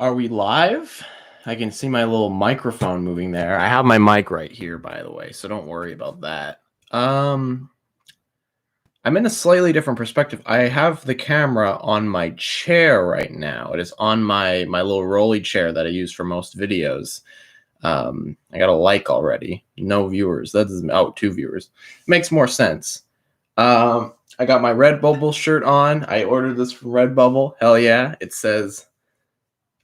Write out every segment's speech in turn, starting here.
Are we live? I can see my little microphone moving there. I have my mic right here, by the way, so don't worry about that. I'm in a slightly different perspective. I have the camera on my chair right now. It is on my little rolly chair that I use for most videos. I got a like already. No viewers. That is 2 viewers. Makes more sense. I got my Redbubble shirt on. I ordered this from Redbubble. Hell yeah. It says,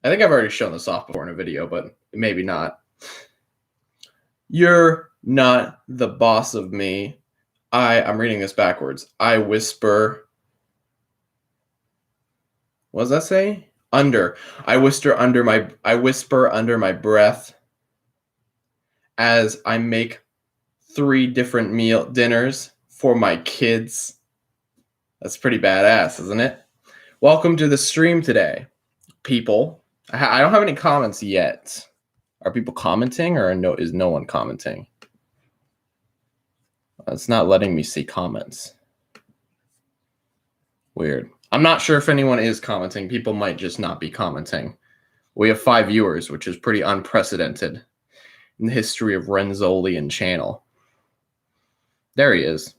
I think I've already shown this off before in a video, but maybe not. You're not the boss of me. I'm reading this backwards. I whisper. What does that say? Under. I whisper under my breath as I make 3 different dinners for my kids. That's pretty badass, isn't it? Welcome to the stream today, people. I don't have any comments yet. Are people commenting, or is no one commenting? It's not letting me see comments. Weird. I'm not sure if anyone is commenting. People might just not be commenting. We have 5 viewers, which is pretty unprecedented in the history of Renzolian channel. There he is.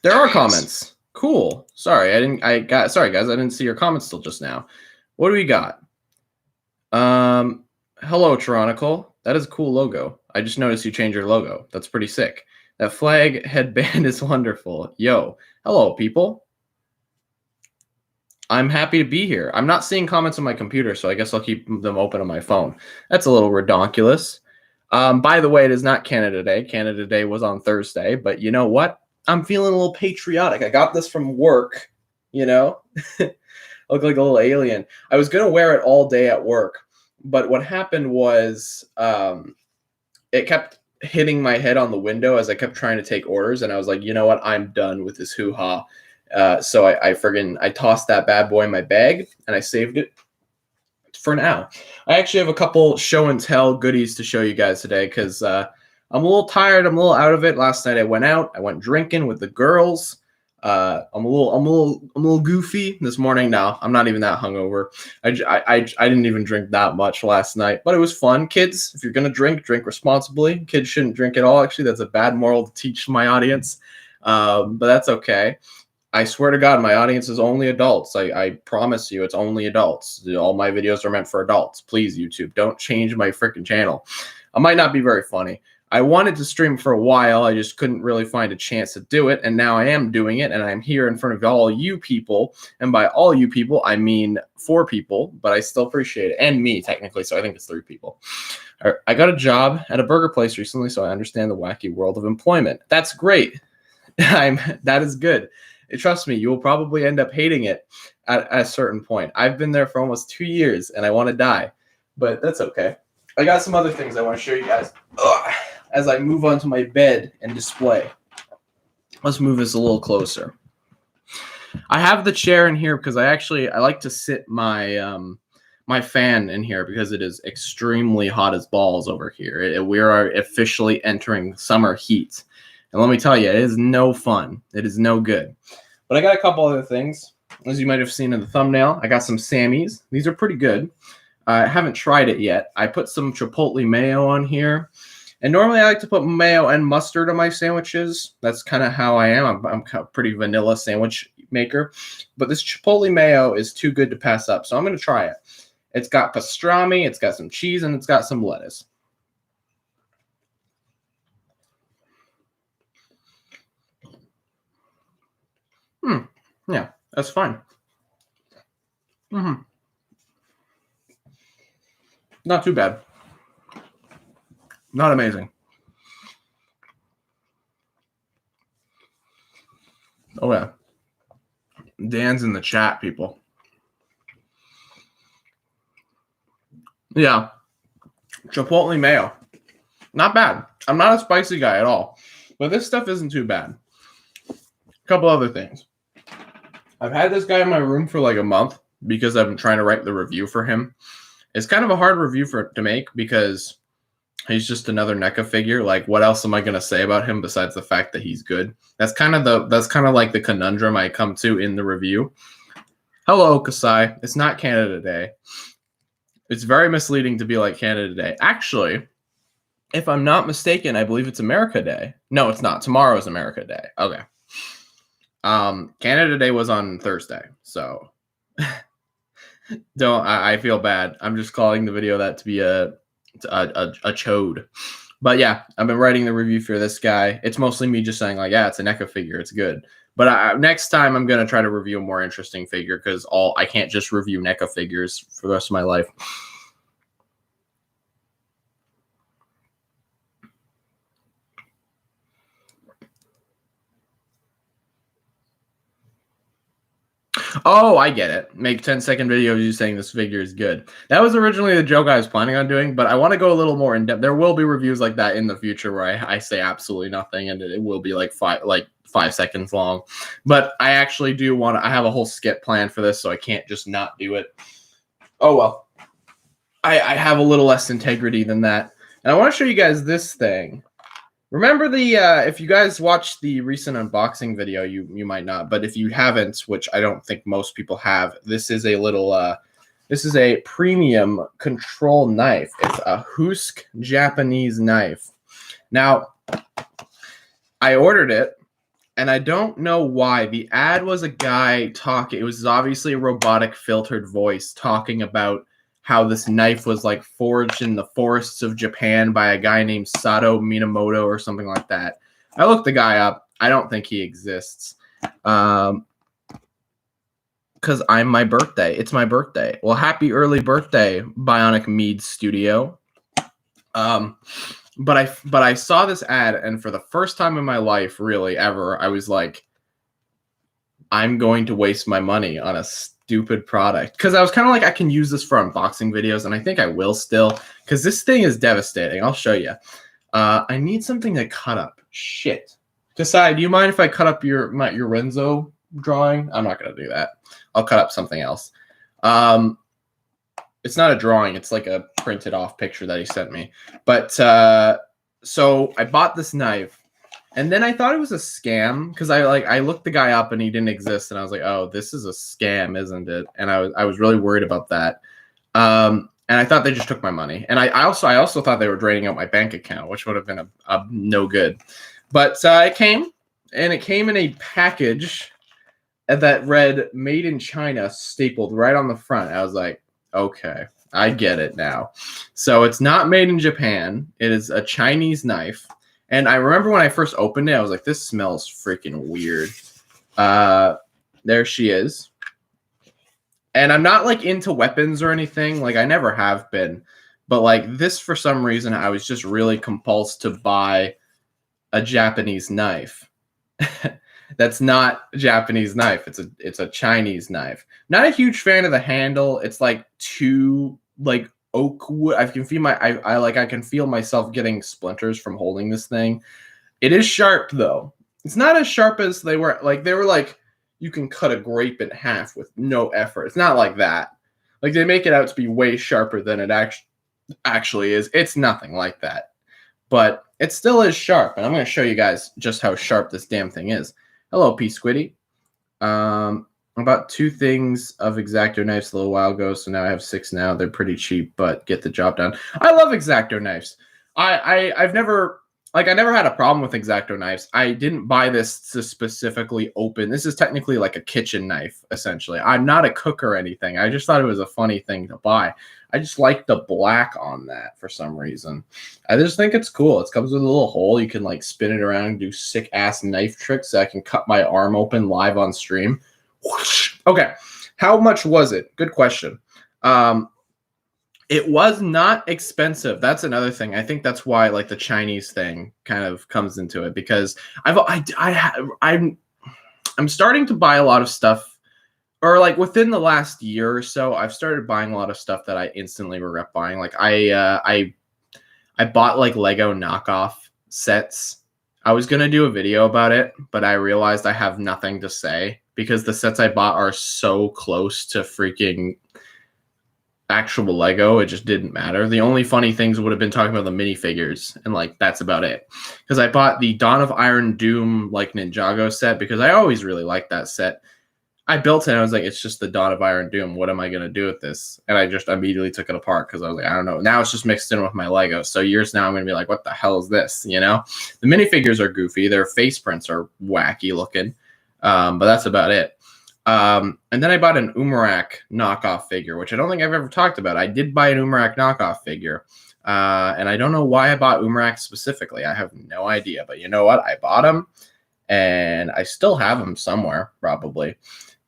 There are comments. Cool. Sorry, sorry guys, I didn't see your comments till just now. What do we got? Hello, Tronicle. That is a cool logo. I just noticed you changed your logo. That's pretty sick. That flag headband is wonderful. Yo, hello, people. I'm happy to be here. I'm not seeing comments on my computer, so I guess I'll keep them open on my phone. That's a little redonkulous. By the way, it is not Canada Day. Canada Day was on Thursday, but you know what? I'm feeling a little patriotic. I got this from work, you know? I look like a little alien. I was going to wear it all day at work, but what happened was it kept hitting my head on the window as I kept trying to take orders, and I was like, you know what? I'm done with this hoo-ha. So I tossed that bad boy in my bag, and I saved it for now. I actually have a couple show and tell goodies to show you guys today because I'm a little tired. I'm a little out of it. Last night I went out. I went drinking with the girls. I'm a little goofy this morning. No, I'm not even that hungover. I didn't even drink that much last night, but it was fun. Kids, if you're gonna drink responsibly. Kids shouldn't drink at all. Actually, that's a bad moral to teach my audience, but that's okay. I swear to God, my audience is only adults. I promise you, it's only adults. All my videos are meant for adults. Please, YouTube, don't change my freaking channel. I might not be very funny. I wanted to stream for a while. I just couldn't really find a chance to do it. And now I am doing it. And I'm here in front of all you people. And by all you people, I mean 4 people. But I still appreciate it. And me, technically. So I think it's 3 people. I got a job at a burger place recently. So I understand the wacky world of employment. That's great. That is good. Trust me, you will probably end up hating it at a certain point. I've been there for almost 2 years. And I want to die. But that's okay. I got some other things I want to show you guys. Ugh. As I move onto my bed and display. Let's move this a little closer. I have the chair in here because I like to sit my my fan in here because it is extremely hot as balls over here. We are officially entering summer heat. And let me tell you, it is no fun. It is no good. But I got a couple other things. As you might have seen in the thumbnail, I got some Sammys. These are pretty good. I haven't tried it yet. I put some Chipotle mayo on here. And normally I like to put mayo and mustard on my sandwiches. That's kind of how I am. I'm a pretty vanilla sandwich maker. But this Chipotle mayo is too good to pass up. So I'm going to try it. It's got pastrami, it's got some cheese, and it's got some lettuce. Yeah, that's fine. Not too bad. Not amazing. Oh, yeah. Dan's in the chat, people. Yeah. Chipotle mayo. Not bad. I'm not a spicy guy at all. But this stuff isn't too bad. A couple other things. I've had this guy in my room for like a month because I've been trying to write the review for him. It's kind of a hard review to make because he's just another NECA figure. Like, what else am I going to say about him besides the fact that he's good? That's kind of like the conundrum I come to in the review. Hello, Kasai. It's not Canada Day. It's very misleading to be like Canada Day. Actually, if I'm not mistaken, I believe it's America Day. No, it's not. Tomorrow is America Day. Okay. Canada Day was on Thursday, so don't. I feel bad. I'm just calling the video that to be a chode. But yeah, I've been writing the review for this guy. It's mostly me just saying like, yeah, it's a NECA figure. It's good. But next time I'm gonna try to review a more interesting figure because I can't just review NECA figures for the rest of my life. Oh, I get it. Make 10-second videos you saying this figure is good. That was originally the joke I was planning on doing, but I want to go a little more in depth. There will be reviews like that in the future where I say absolutely nothing and it will be like 5 seconds long. But I actually do want to, I have a whole skit plan for this, so I can't just not do it. Oh well. I have a little less integrity than that. And I want to show you guys this thing. Remember the if you guys watched the recent unboxing video, you might not, but if you haven't, which I don't think most people have, this is a little this is a premium control knife. It's a Husk Japanese knife. Now, I ordered it, and I don't know why. The ad was a guy talking. It was obviously a robotic filtered voice talking about how this knife was like forged in the forests of Japan by a guy named Sato Minamoto or something like that. I looked the guy up. I don't think he exists. Because I'm my birthday. It's my birthday. Well, happy early birthday, Bionic Mead Studio. But I saw this ad, and for the first time in my life, really ever, I was like, I'm going to waste my money on a stupid product, because I was kind of like, I can use this for unboxing videos, and I think I will still, because this thing is devastating. I'll show you. I need something to cut up. Shit. Kasai, do you mind if I cut up your Renzo drawing? I'm not gonna do that. I'll cut up something else. It's not a drawing. It's like a printed off picture that he sent me. But so I bought this knife. And then I thought it was a scam because I looked the guy up and he didn't exist, and I was like, oh, this is a scam, isn't it? And I was really worried about that. And I thought they just took my money. And I also thought they were draining out my bank account, which would have been a no good. But it came in a package that read "Made in China" stapled right on the front. I was like, okay, I get it now. So it's not made in Japan. It is a Chinese knife. And I remember when I first opened it, I was like, this smells freaking weird. There she is. And I'm not like into weapons or anything. Like I never have been. But like this, for some reason, I was just really compulsed to buy a Japanese knife. That's not a Japanese knife. It's a Chinese knife. Not a huge fan of the handle. It's like too like oak wood. I can feel I can feel myself getting splinters from holding this thing. It is sharp though. It's not as sharp as they were like you can cut a grape in half with no effort. It's not like that. Like they make it out to be way sharper than it actually is. It's nothing like that. But it still is sharp, and I'm going to show you guys just how sharp this damn thing is. Hello, P Squiddy. About 2 things of X-Acto knives a little while ago, so now I have 6 now. They're pretty cheap, but get the job done. I love X-Acto knives. I never had a problem with X-Acto knives. I didn't buy this to specifically open. This is technically like a kitchen knife, essentially. I'm not a cook or anything. I just thought it was a funny thing to buy. I just like the black on that for some reason. I just think it's cool. It comes with a little hole. You can like spin it around and do sick ass knife tricks so I can cut my arm open live on stream. Whoosh. Okay, how much was it? Good question. It was not expensive. That's another thing. I think that's why like the Chinese thing kind of comes into it, because I'm starting to buy a lot of stuff, or like within the last year or so, I've started buying a lot of stuff that I instantly regret buying. Like I bought like Lego knockoff sets. I was gonna do a video about it, but I realized I have nothing to say because the sets I bought are so close to freaking actual Lego. It just didn't matter. The only funny things would have been talking about the minifigures, and like that's about it. Because I bought the Dawn of Iron Doom like Ninjago set because I always really liked that set. I built it and I was like, it's just the Dawn of Iron Doom. What am I going to do with this? And I just immediately took it apart because I was like, I don't know. Now it's just mixed in with my Lego. So years now I'm going to be like, what the hell is this? You know, the minifigures are goofy. Their face prints are wacky looking. But that's about it. And then I bought an Umarak knockoff figure, which I don't think I've ever talked about. I did buy an Umarak knockoff figure. And I don't know why I bought Umarak specifically. I have no idea. But you know what? I bought him. And I still have him somewhere, probably.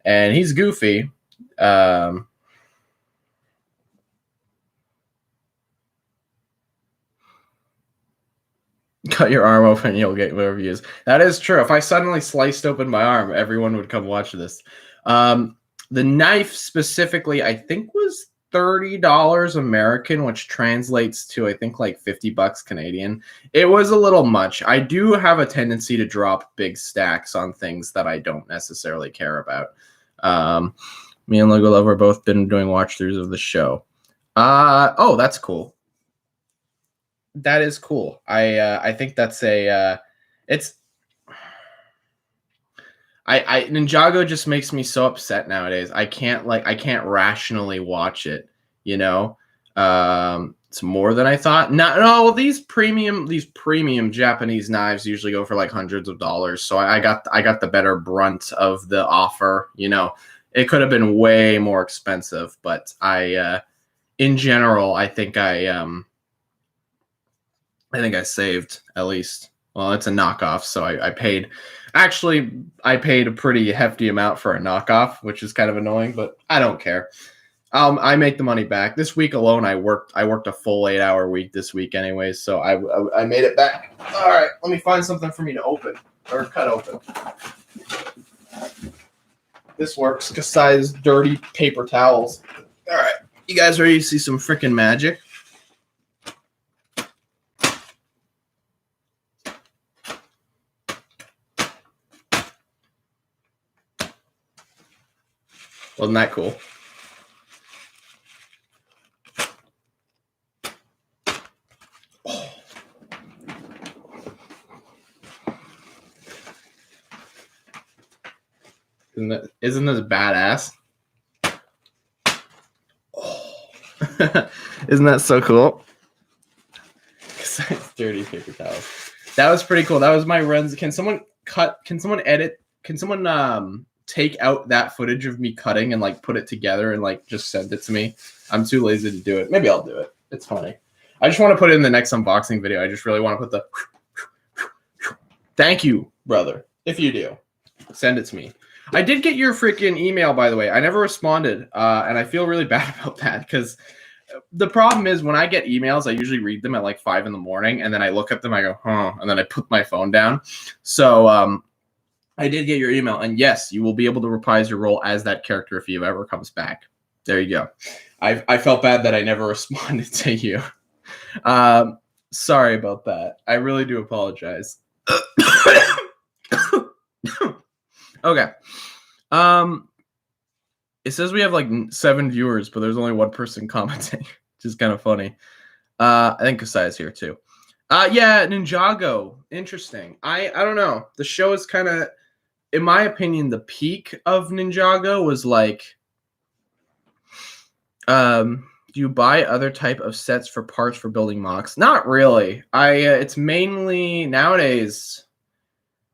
And he's goofy. Cut your arm open, you'll get more views. That is true. If I suddenly sliced open my arm, everyone would come watch this. The knife specifically, I think was $30 American, which translates to, I think, like $50 Canadian. It was a little much. I do have a tendency to drop big stacks on things that I don't necessarily care about. Me and Lego Lover both been doing watch throughs of the show. Oh, that's cool. That is cool. I think that's a it's I Ninjago just makes me so upset nowadays. I can't rationally watch it, you know. It's more than I thought. No, these premium Japanese knives usually go for like hundreds of dollars. So I got the better brunt of the offer, you know. It could have been way more expensive, but in general, I think I saved at least. Well, it's a knockoff, so I paid. Actually, I paid a pretty hefty amount for a knockoff, which is kind of annoying, but I don't care. I make the money back. This week alone, I worked a full 8-hour week this week, anyways, so I made it back. All right, let me find something for me to open or cut open. This works. Kasai's dirty paper towels. All right, you guys ready to see some freaking magic? Wasn't that cool? Oh. Isn't this badass? Oh. Isn't that so cool? Dirty paper towels. That was pretty cool. That was my runs. Can someone edit? Can someone take out that footage of me cutting and like put it together and like just send it to me? I'm too lazy to do it. Maybe I'll do it. It's funny. I just want to put it in the next unboxing video. I just really want to put the thank you, brother. If you do, send it to me. I did get your freaking email, by the way. I never responded, and I feel really bad about that because the problem is when I get emails, I usually read them at like 5 a.m, and then I look at them, I go, huh, and then I put my phone down. So I did get your email, and yes, you will be able to reprise your role as that character if he ever comes back. There you go. I felt bad that I never responded to you. Sorry about that. I really do apologize. Okay. It says we have like 7 viewers, but there's only 1 person commenting, which is kind of funny. I think Kasai is here too. Yeah, Ninjago. Interesting. I don't know. The show is kind of, in my opinion, the peak of Ninjago was like, do you buy other type of sets for parts for building mocks? Not really. It's mainly nowadays.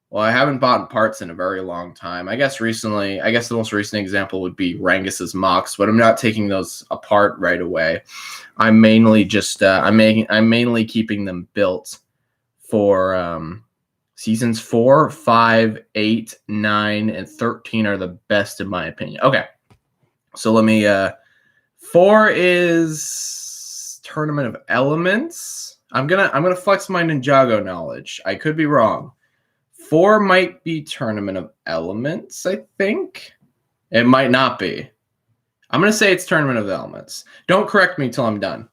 Well, I haven't bought parts in a very long time. I guess the most recent example would be Rangus's mocks, but I'm not taking those apart right away. I'm mainly just I'm mainly keeping them built for seasons 4, 5, 8, 9, and 13 are the best in my opinion. Okay. So let me 4 is Tournament of Elements. I'm gonna flex my Ninjago knowledge. I could be wrong. 4 might be Tournament of Elements, I think. It might not be. I'm going to say it's Tournament of Elements. Don't correct me till I'm done.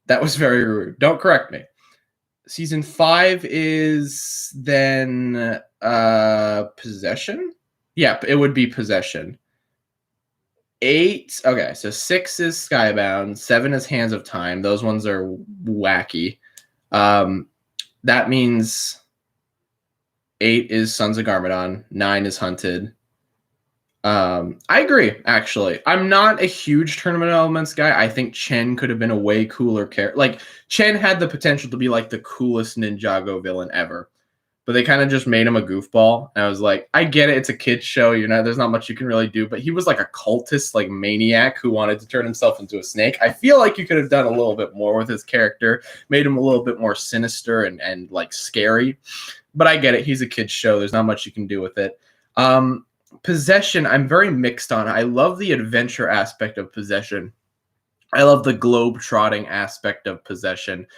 That was very rude. Don't correct me. Season 5 is then Possession? Yeah, it would be Possession. 8, okay, so 6 is Skybound. 7 is Hands of Time. Those ones are wacky. That means 8 is Sons of Garmadon. 9 is Hunted. I agree, actually. I'm not a huge Tournament of Elements guy. I think Chen could have been a way cooler character. Like, Chen had the potential to be like the coolest Ninjago villain ever. But they kind of just made him a goofball. And I was like, I get it, it's a kid's show, there's not much you can really do. But he was like a cultist, like maniac who wanted to turn himself into a snake. I feel like you could have done a little bit more with his character, made him a little bit more sinister and like scary. But I get it, he's a kid's show. There's not much you can do with it. Possession, I'm very mixed on. I love the adventure aspect of Possession. I love the globe-trotting aspect of Possession.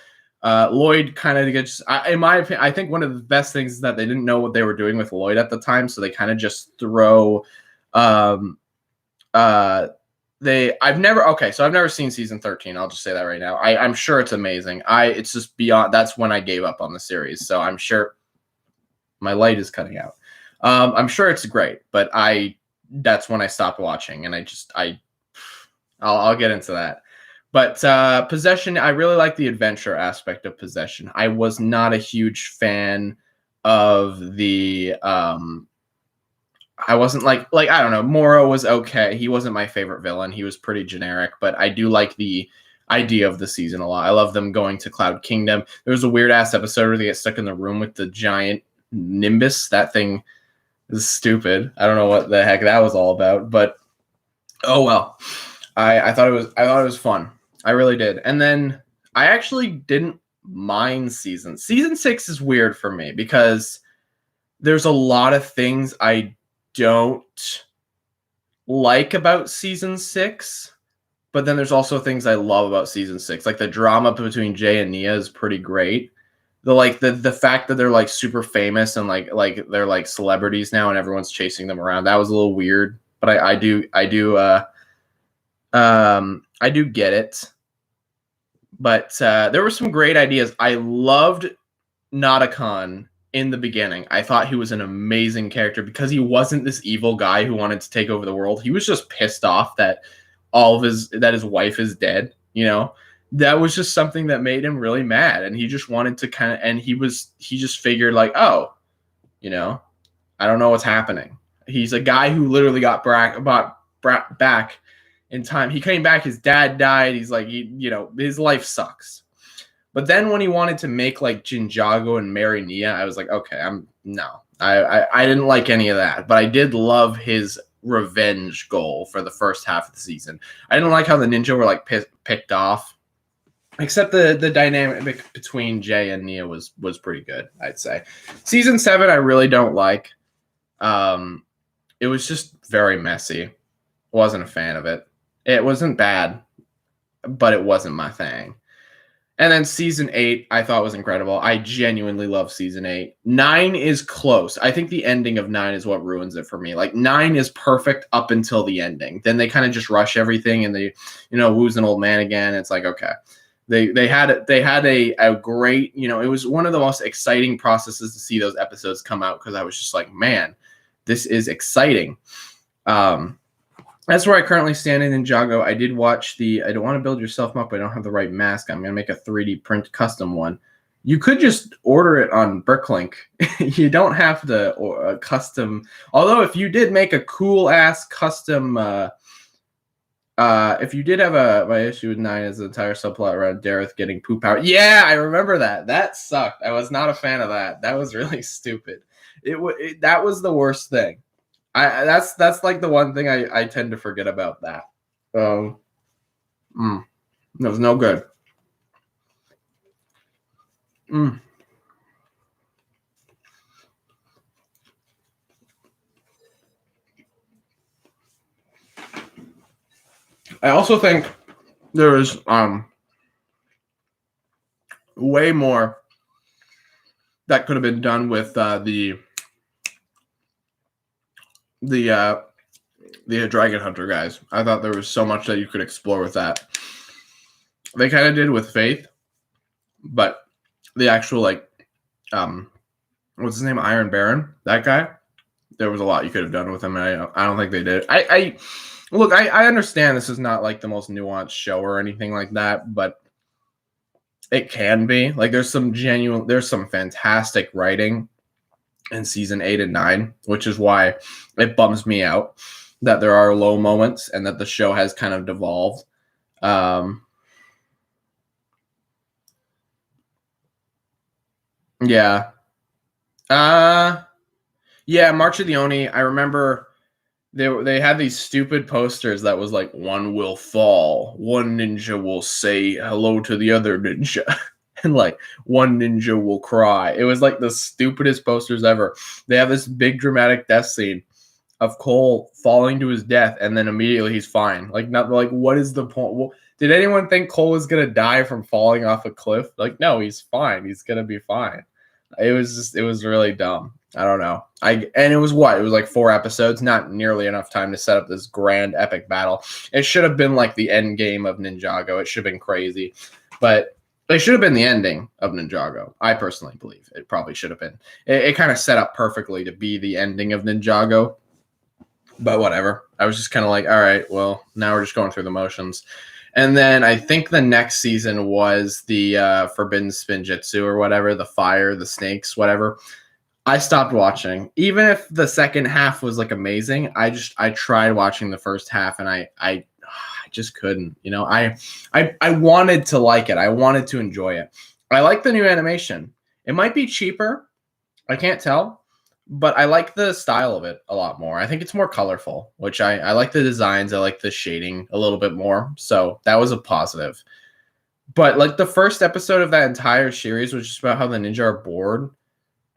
Lloyd kind of gets, in my opinion, I think one of the best things is that they didn't know what they were doing with Lloyd at the time, so they kind of just throw. I've never seen season 13. I'll just say that right now. I'm sure it's amazing. It's just beyond. That's when I gave up on the series. So I'm sure my light is cutting out. I'm sure it's great, but that's when I stopped watching, and I'll get into that. But Possession, I really like the adventure aspect of Possession. I was not a huge fan of the I wasn't like I don't know, Moro was okay. He wasn't my favorite villain. He was pretty generic, but I do like the idea of the season a lot. I love them going to Cloud Kingdom. There was a weird ass episode where they get stuck in the room with the giant Nimbus. That thing is stupid. I don't know what the heck that was all about, but oh well. I thought it was fun. I really did. And then I actually didn't mind season 6 is weird for me because there's a lot of things I don't like about season 6, but then there's also things I love about season 6. Like the drama between Jay and Nia is pretty great. The fact that they're like super famous and like they're like celebrities now and everyone's chasing them around. That was a little weird, but I do get it. But there were some great ideas. I loved Notakon in the beginning. I thought he was an amazing character because he wasn't this evil guy who wanted to take over the world. He was just pissed off that his wife is dead, That was just something that made him really mad, and he just wanted to he just figured like, oh, I don't know what's happening. He's a guy who literally got back in time. He came back, his dad died. He's like, his life sucks. But then when he wanted to make like Jinjago and marry Nia, I was like, okay, I didn't like any of that, but I did love his revenge goal for the first half of the season. I didn't like how the ninja were like picked off, except the dynamic between Jay and Nia was pretty good, I'd say. Season 7, I really don't like. It was just very messy. Wasn't a fan of it. It wasn't bad, but it wasn't my thing. And then season 8, I thought was incredible. I genuinely love season 8. 9 is close. I think the ending of 9 is what ruins it for me. Like 9 is perfect up until the ending. Then they kind of just rush everything, and they, Wu's an old man again. It's like, okay. They had a great, it was one of the most exciting processes to see those episodes come out, because I was just like, man, this is exciting. That's where I currently stand in Ninjago. I did watch I don't want to build yourself up, but I don't have the right mask. I'm going to make a 3D print custom one. You could just order it on Bricklink. You don't have to custom. Although if you did make a cool ass custom, if you did have my issue with 9 is the entire subplot around Dareth getting poop power. Yeah, I remember that. That sucked. I was not a fan of that. That was really stupid. That was the worst thing. That's like the one thing I tend to forget about that. It was no good. I also think there is way more that could have been done with the Dragon Hunter guys. I thought there was so much that you could explore with that. They kind of did with Faith, but the actual what's his name, Iron Baron, that guy, there was a lot you could have done with him, and I don't think they did. I understand this is not like the most nuanced show or anything like that, but it can be. Like there's some fantastic writing in season 8 and 9, which is why it bums me out. that there are low moments and that the show has kind of devolved. Yeah. Yeah, March of the Oni. I remember they had these stupid posters that was like, one will fall, one ninja will say hello to the other ninja, and like one ninja will cry. It was like the stupidest posters ever. They have this big dramatic death scene of Cole falling to his death, and then immediately he's fine. Like, not like, what is the point? Well, did anyone think Cole was gonna die from falling off a cliff? Like, no, he's fine. He's gonna be fine. It was really dumb. I don't know. And it was what? It was like 4 episodes, not nearly enough time to set up this grand epic battle. It should have been like the end game of Ninjago. It should have been crazy. But it should have been the ending of Ninjago. I personally believe it probably should have been. It kind of set up perfectly to be the ending of Ninjago. But whatever. I was just kind of like, all right, well, now we're just going through the motions. And then I think the next season was the Forbidden Spinjitzu or whatever, the fire, the snakes, whatever. I stopped watching. Even if the second half was like amazing, I tried watching the first half and I just couldn't. You know, I wanted to like it. I wanted to enjoy it. I like the new animation. It might be cheaper. I can't tell. But I like the style of it a lot more. I think it's more colorful, which I like the designs. I like the shading a little bit more. So that was a positive. But like the first episode of that entire series was just about how the ninja are bored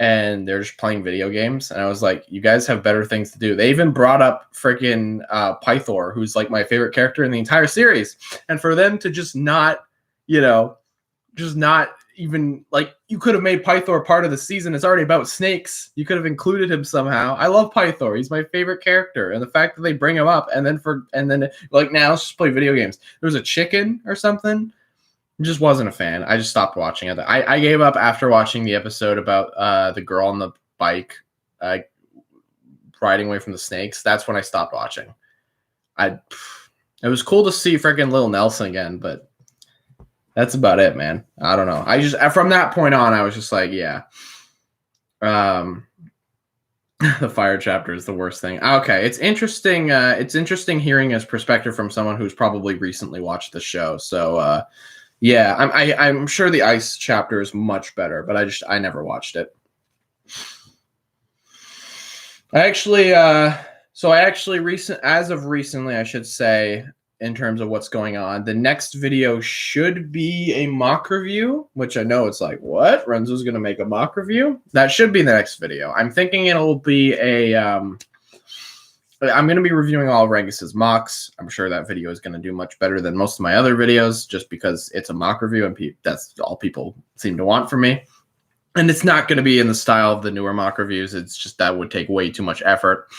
and they're just playing video games. And I was like, you guys have better things to do. They even brought up freaking Pythor, who's like my favorite character in the entire series. And for them to just not, just not even like, you could have made Pythor part of the season. It's already about snakes. You could have included him somehow. I love Pythor. He's my favorite character. And the fact that they bring him up and then like, now let's just play video games. There was a chicken or something. Just wasn't a fan. I just stopped watching it. I gave up after watching the episode about the girl on the bike riding away from the snakes. That's when I stopped watching. It was cool to see freaking Lil Nelson again, but that's about it, man. I don't know. I just, from that point on, I was just like, yeah. The fire chapter is the worst thing. Okay, it's interesting. It's interesting hearing his perspective from someone who's probably recently watched the show. So, yeah, I'm sure the ice chapter is much better, but I never watched it. As of recently, I should say, in terms of what's going on, the next video should be a mock review, which I know it's like, what? Renzo's going to make a mock review? That should be the next video. I'm thinking it'll be I'm going to be reviewing all of Rengus's mocks. I'm sure that video is going to do much better than most of my other videos just because it's a mock review and that's all people seem to want from me. And it's not going to be in the style of the newer mock reviews. It's just that would take way too much effort.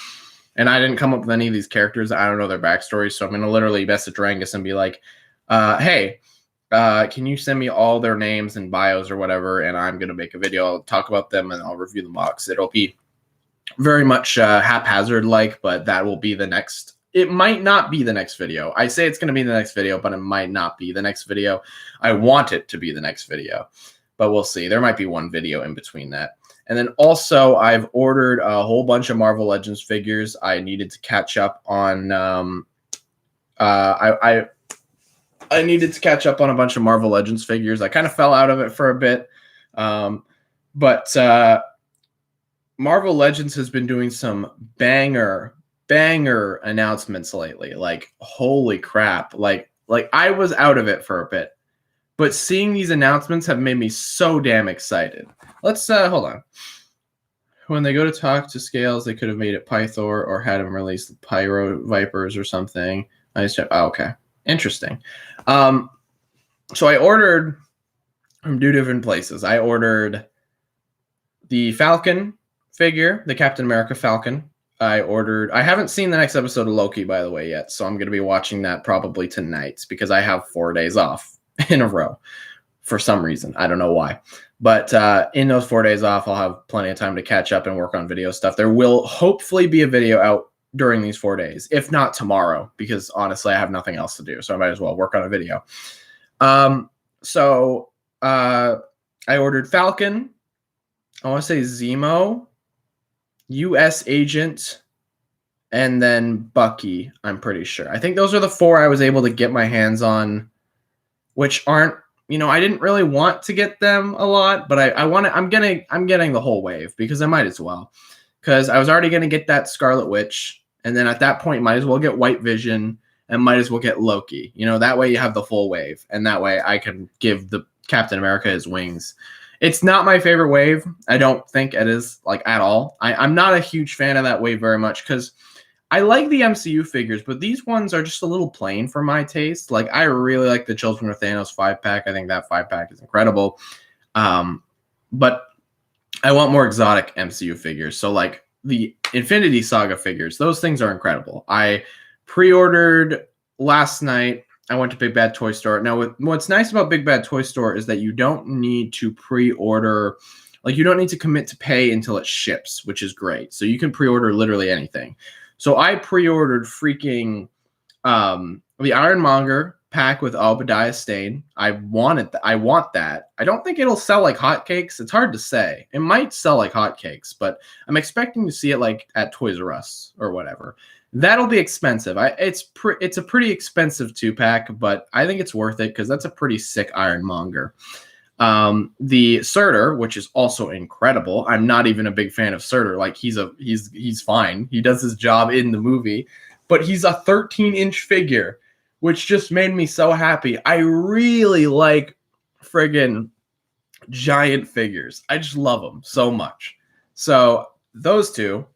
And I didn't come up with any of these characters. I don't know their backstories. So I'm going to literally message Rengus and be like, hey, can you send me all their names and bios or whatever? And I'm going to make a video. I'll talk about them and I'll review the mocks. It'll be very much haphazard like, but that will be the next. It might not be the next video. I say it's going to be the next video, but it might not be the next video. I want it to be the next video, but we'll see. There might be one video in between that. And then also I've ordered a whole bunch of Marvel Legends figures. I needed to catch up on I needed to catch up on a bunch of Marvel Legends figures. I kind of fell out of it for a bit. But Marvel Legends has been doing some banger announcements lately. Like, holy crap. Like I was out of it for a bit. But seeing these announcements have made me so damn excited. Let's hold on. When they go to talk to Scales, they could have made it Pythor or had him release the Pyro Vipers or something. Okay. Interesting. So I ordered from 2 different places. I ordered the Falcon figure, the Captain America Falcon. I haven't seen the next episode of Loki, by the way, yet. So I'm going to be watching that probably tonight because I have 4 days off in a row for some reason. I don't know why. But in those 4 days off, I'll have plenty of time to catch up and work on video stuff. There will hopefully be a video out during these 4 days, if not tomorrow, because honestly, I have nothing else to do. So I might as well work on a video. So I ordered Falcon. I want to say Zemo, U.S. Agent, and then Bucky, I'm pretty sure. I think those are the 4 I was able to get my hands on, which aren't, I didn't really want to get them a lot, but I'm getting the whole wave because I might as well. Because I was already gonna get that Scarlet Witch, and then at that point might as well get White Vision and might as well get Loki. That way you have the full wave, and that way I can give the Captain America his wings. It's not my favorite wave. I don't think it is, like, at all. I'm not a huge fan of that wave very much because I like the MCU figures, but these ones are just a little plain for my taste. Like, I really like the Children of Thanos 5-pack. I think that 5-pack is incredible. But I want more exotic MCU figures. So, like, the Infinity Saga figures, those things are incredible. I pre-ordered last night. I went to Big Bad Toy Store. Now, what's nice about Big Bad Toy Store is that you don't need to pre-order, like, you don't need to commit to pay until it ships, which is great. So you can pre-order literally anything. So I pre-ordered freaking the Ironmonger pack with Obadiah Stane. I want that. I don't think it'll sell like hotcakes. It's hard to say. It might sell like hotcakes, but I'm expecting to see it like at Toys R Us or whatever. That'll be expensive. It's a pretty expensive 2-pack, but I think it's worth it because that's a pretty sick Ironmonger. The Surtur, which is also incredible. I'm not even a big fan of Surtur. Like, he's fine. He does his job in the movie, but he's a 13-inch figure, which just made me so happy. I really like friggin' giant figures. I just love them so much. So those 2.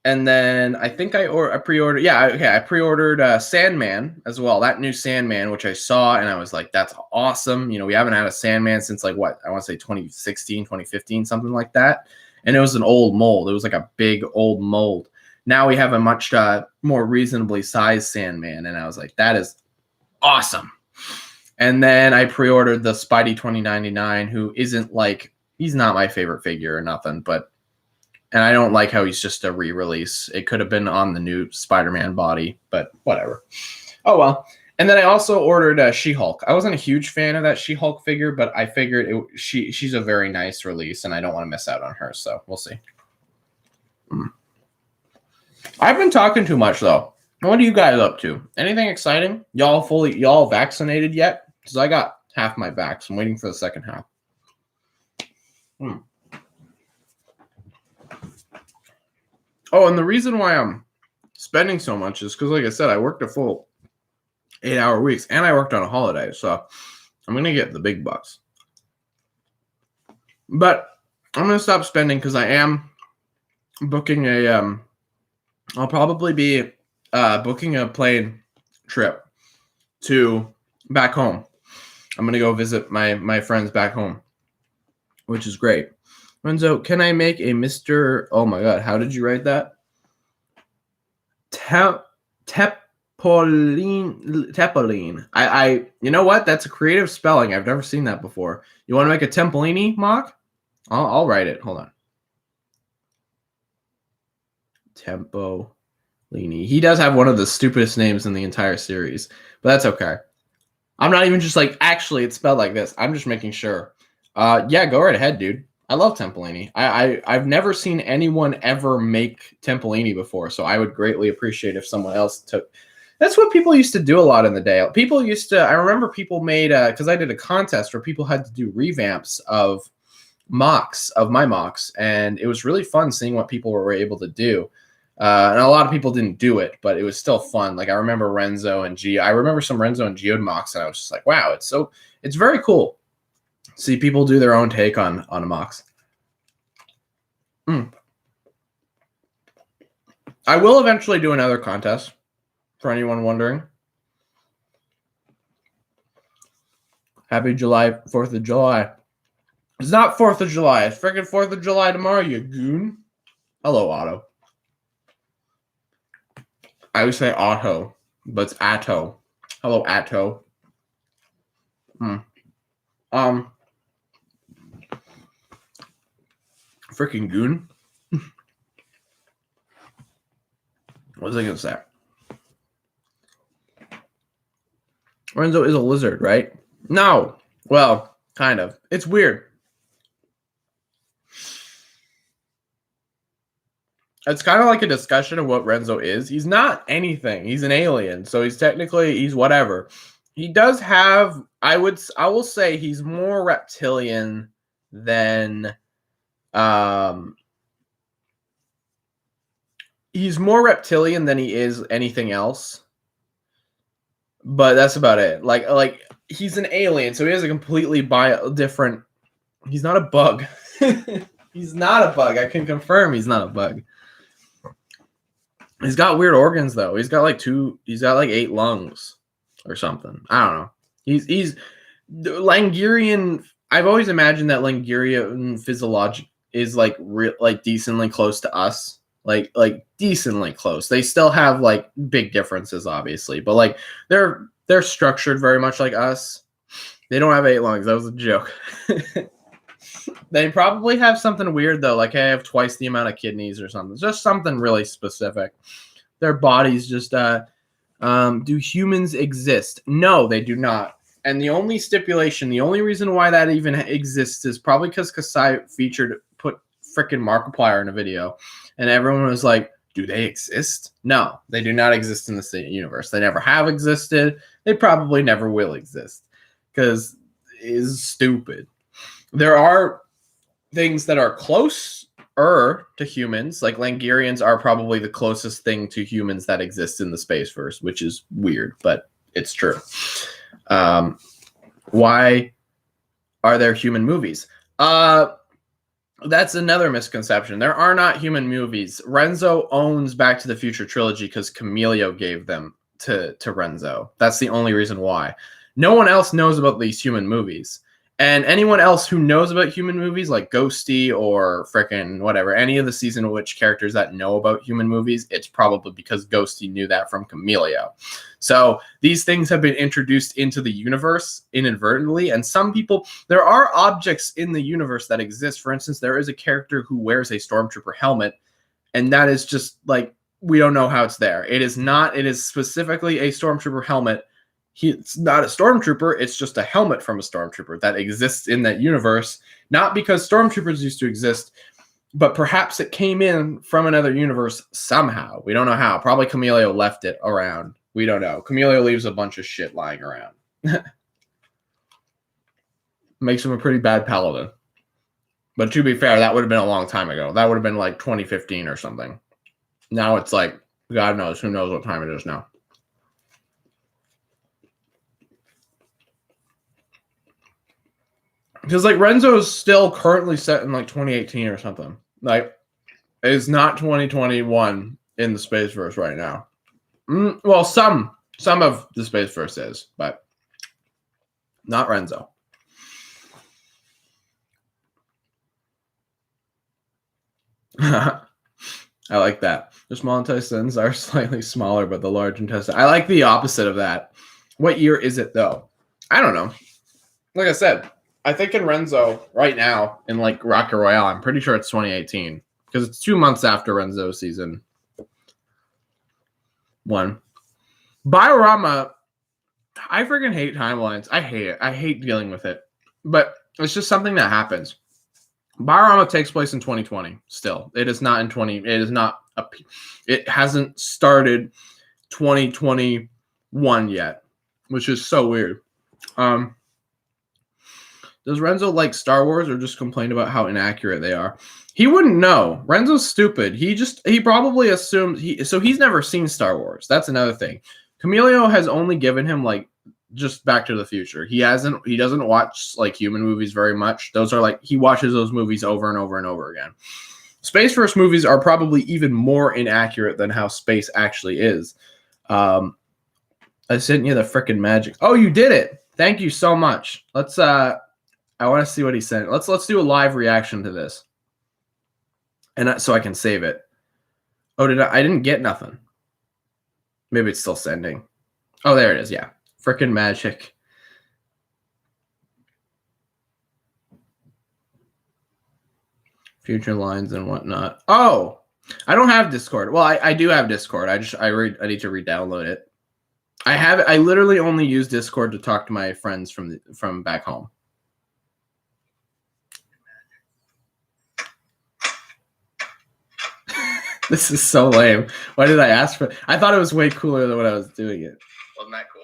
And then I think I pre-ordered. Yeah, okay. I pre-ordered Sandman as well. That new Sandman, which I saw, and I was like, "That's awesome." We haven't had a Sandman since, like, what, I want to say 2016, 2015, something like that. And it was an old mold. It was like a big old mold. Now we have a much more reasonably sized Sandman, and I was like, "That is awesome." And then I pre-ordered the Spidey 2099, who isn't like, he's not my favorite figure or nothing, but. And I don't like how he's just a re-release. It could have been on the new Spider-Man body, but whatever. Oh, well. And then I also ordered She-Hulk. I wasn't a huge fan of that She-Hulk figure, but I figured she's a very nice release, and I don't want to miss out on her, so we'll see. I've been talking too much, though. What are you guys up to? Anything exciting? Y'all vaccinated yet? Because I got half my vax. I'm waiting for the second half. Oh, and the reason why I'm spending so much is because, like I said, I worked a full 8-hour weeks, and I worked on a holiday, so I'm going to get the big bucks. But I'm going to stop spending because I am booking I'll probably be booking a plane trip to back home. I'm going to go visit my friends back home, which is great. Renzo, can I make a Mr. Oh my God, how did you write that? Tepoline. I you know what? That's a creative spelling. I've never seen that before. You want to make a Tempolini mock? I'll write it. Hold on. Tempolini. He does have one of the stupidest names in the entire series, but that's okay. I'm not even just like, actually, it's spelled like this. I'm just making sure. Yeah, go right ahead, dude. I love Tempolini. I've never seen anyone ever make Tempolini before, so I would greatly appreciate if someone else took. That's what people used to do a lot in the day. People used to. I remember people made because I did a contest where people had to do revamps of mocks of my mocks, and it was really fun seeing what people were able to do. And a lot of people didn't do it, but it was still fun. Like I remember Renzo and Geo. I remember some Renzo and Geode mocks, and I was just like, wow, it's very cool. See people do their own take on a mocks. I will eventually do another contest for anyone wondering. Happy July, 4th of July. It's not 4th of July. It's freaking 4th of July tomorrow, you goon. Hello, Otto. I would say Otto, but it's Atto. Hello, Atto. Freaking goon. What was I gonna say? Renzo is a lizard, right? No. Well, kind of. It's weird. it's kind of like a discussion of what Renzo is. He's not anything. He's an alien, so he's whatever. He does have. I will say he's more reptilian than. He's more reptilian than he is anything else. But that's about it. Like he's an alien, so he has a completely different. He's not a bug. He's not a bug. I can confirm he's not a bug. He's got weird organs though. He's got like 8 lungs or something. I don't know. He's Langurian. I've always imagined that Langurian physiology is like decently close to us. Like decently close. They still have like big differences, obviously, but like they're structured very much like us. They don't have 8 lungs. That was a joke. They probably have something weird though, like I have twice the amount of kidneys or something. Just something really specific. Their bodies just do humans exist? No, they do not. And the only reason why that even exists is probably because Kasai put frickin' Markiplier in a video, and everyone was like, do they exist? No, they do not exist in the same universe. They never have existed. They probably never will exist because it is stupid. There are things that are closer to humans, like Langurians are probably the closest thing to humans that exist in the Spaceverse, which is weird, but it's true. Why are there human movies? That's another misconception. There are not human movies. Renzo owns Back to the Future trilogy because Camilio gave them to Renzo. That's the only reason why. No one else knows about these human movies. And anyone else who knows about human movies, like Ghosty or frickin' whatever, any of the Season of Witch characters that know about human movies, it's probably because Ghosty knew that from Camilio. So these things have been introduced into the universe inadvertently. And there are objects in the universe that exist. For instance, there is a character who wears a Stormtrooper helmet. And that is just like, we don't know how it's there. It is specifically a Stormtrooper helmet. It's not a Stormtrooper, it's just a helmet from a Stormtrooper that exists in that universe. Not because Stormtroopers used to exist, but perhaps it came in from another universe somehow. We don't know how. Probably Camilio left it around. We don't know. Camilio leaves a bunch of shit lying around. Makes him a pretty bad paladin. But to be fair, that would have been a long time ago. That would have been like 2015 or something. Now it's like, God knows. Who knows what time it is now. Because like Renzo's still currently set in like 2018 or something. Like it's not 2021 in the Spaceverse right now. Well, some of the Spaceverse is, but not Renzo. I like that. The small intestines are slightly smaller, but the large intestine. I like the opposite of that. What year is it though? I don't know. Like I said, I think in Renzo right now in like Rocket Royale, I'm pretty sure it's 2018 because it's 2 months after Renzo season 1. Biorama, I freaking hate timelines. I hate it. I hate dealing with it, but it's just something that happens. Biorama takes place in 2020. Still, it is not in 20. It is not. It hasn't started 2021 yet, which is so weird. Does Renzo like Star Wars or just complain about how inaccurate they are? He wouldn't know. Renzo's stupid. He probably assumes he's never seen Star Wars. That's another thing. Camilio has only given him like just Back to the Future. He doesn't watch like human movies very much. Those are like he watches those movies over and over and over again. Spaceverse movies are probably even more inaccurate than how space actually is. I sent you the frickin' magic. Oh, you did it. Thank you so much. Let's I want to see what he sent. Let's do a live reaction to this. And so I can save it. Oh, I didn't get nothing. Maybe it's still sending. Oh, there it is. Yeah. Frickin' magic. Future lines and whatnot. Oh, I don't have Discord. Well, I do have Discord. I need to re-download it. I literally only use Discord to talk to my friends from back home. This is so lame. Why did I ask for? I thought it was way cooler than when I was doing it. Wasn't that cool?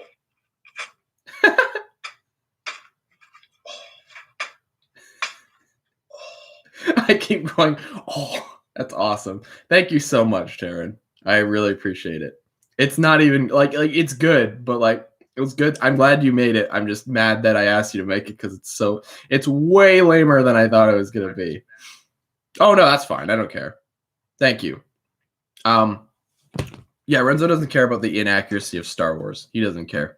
I keep going. Oh, that's awesome. Thank you so much, Taryn. I really appreciate it. It's not even like it's good, but like it was good. I'm glad you made it. I'm just mad that I asked you to make it because it's way lamer than I thought it was gonna be. Oh no, that's fine. I don't care. Thank you. Yeah, Renzo doesn't care about the inaccuracy of Star Wars. He doesn't care.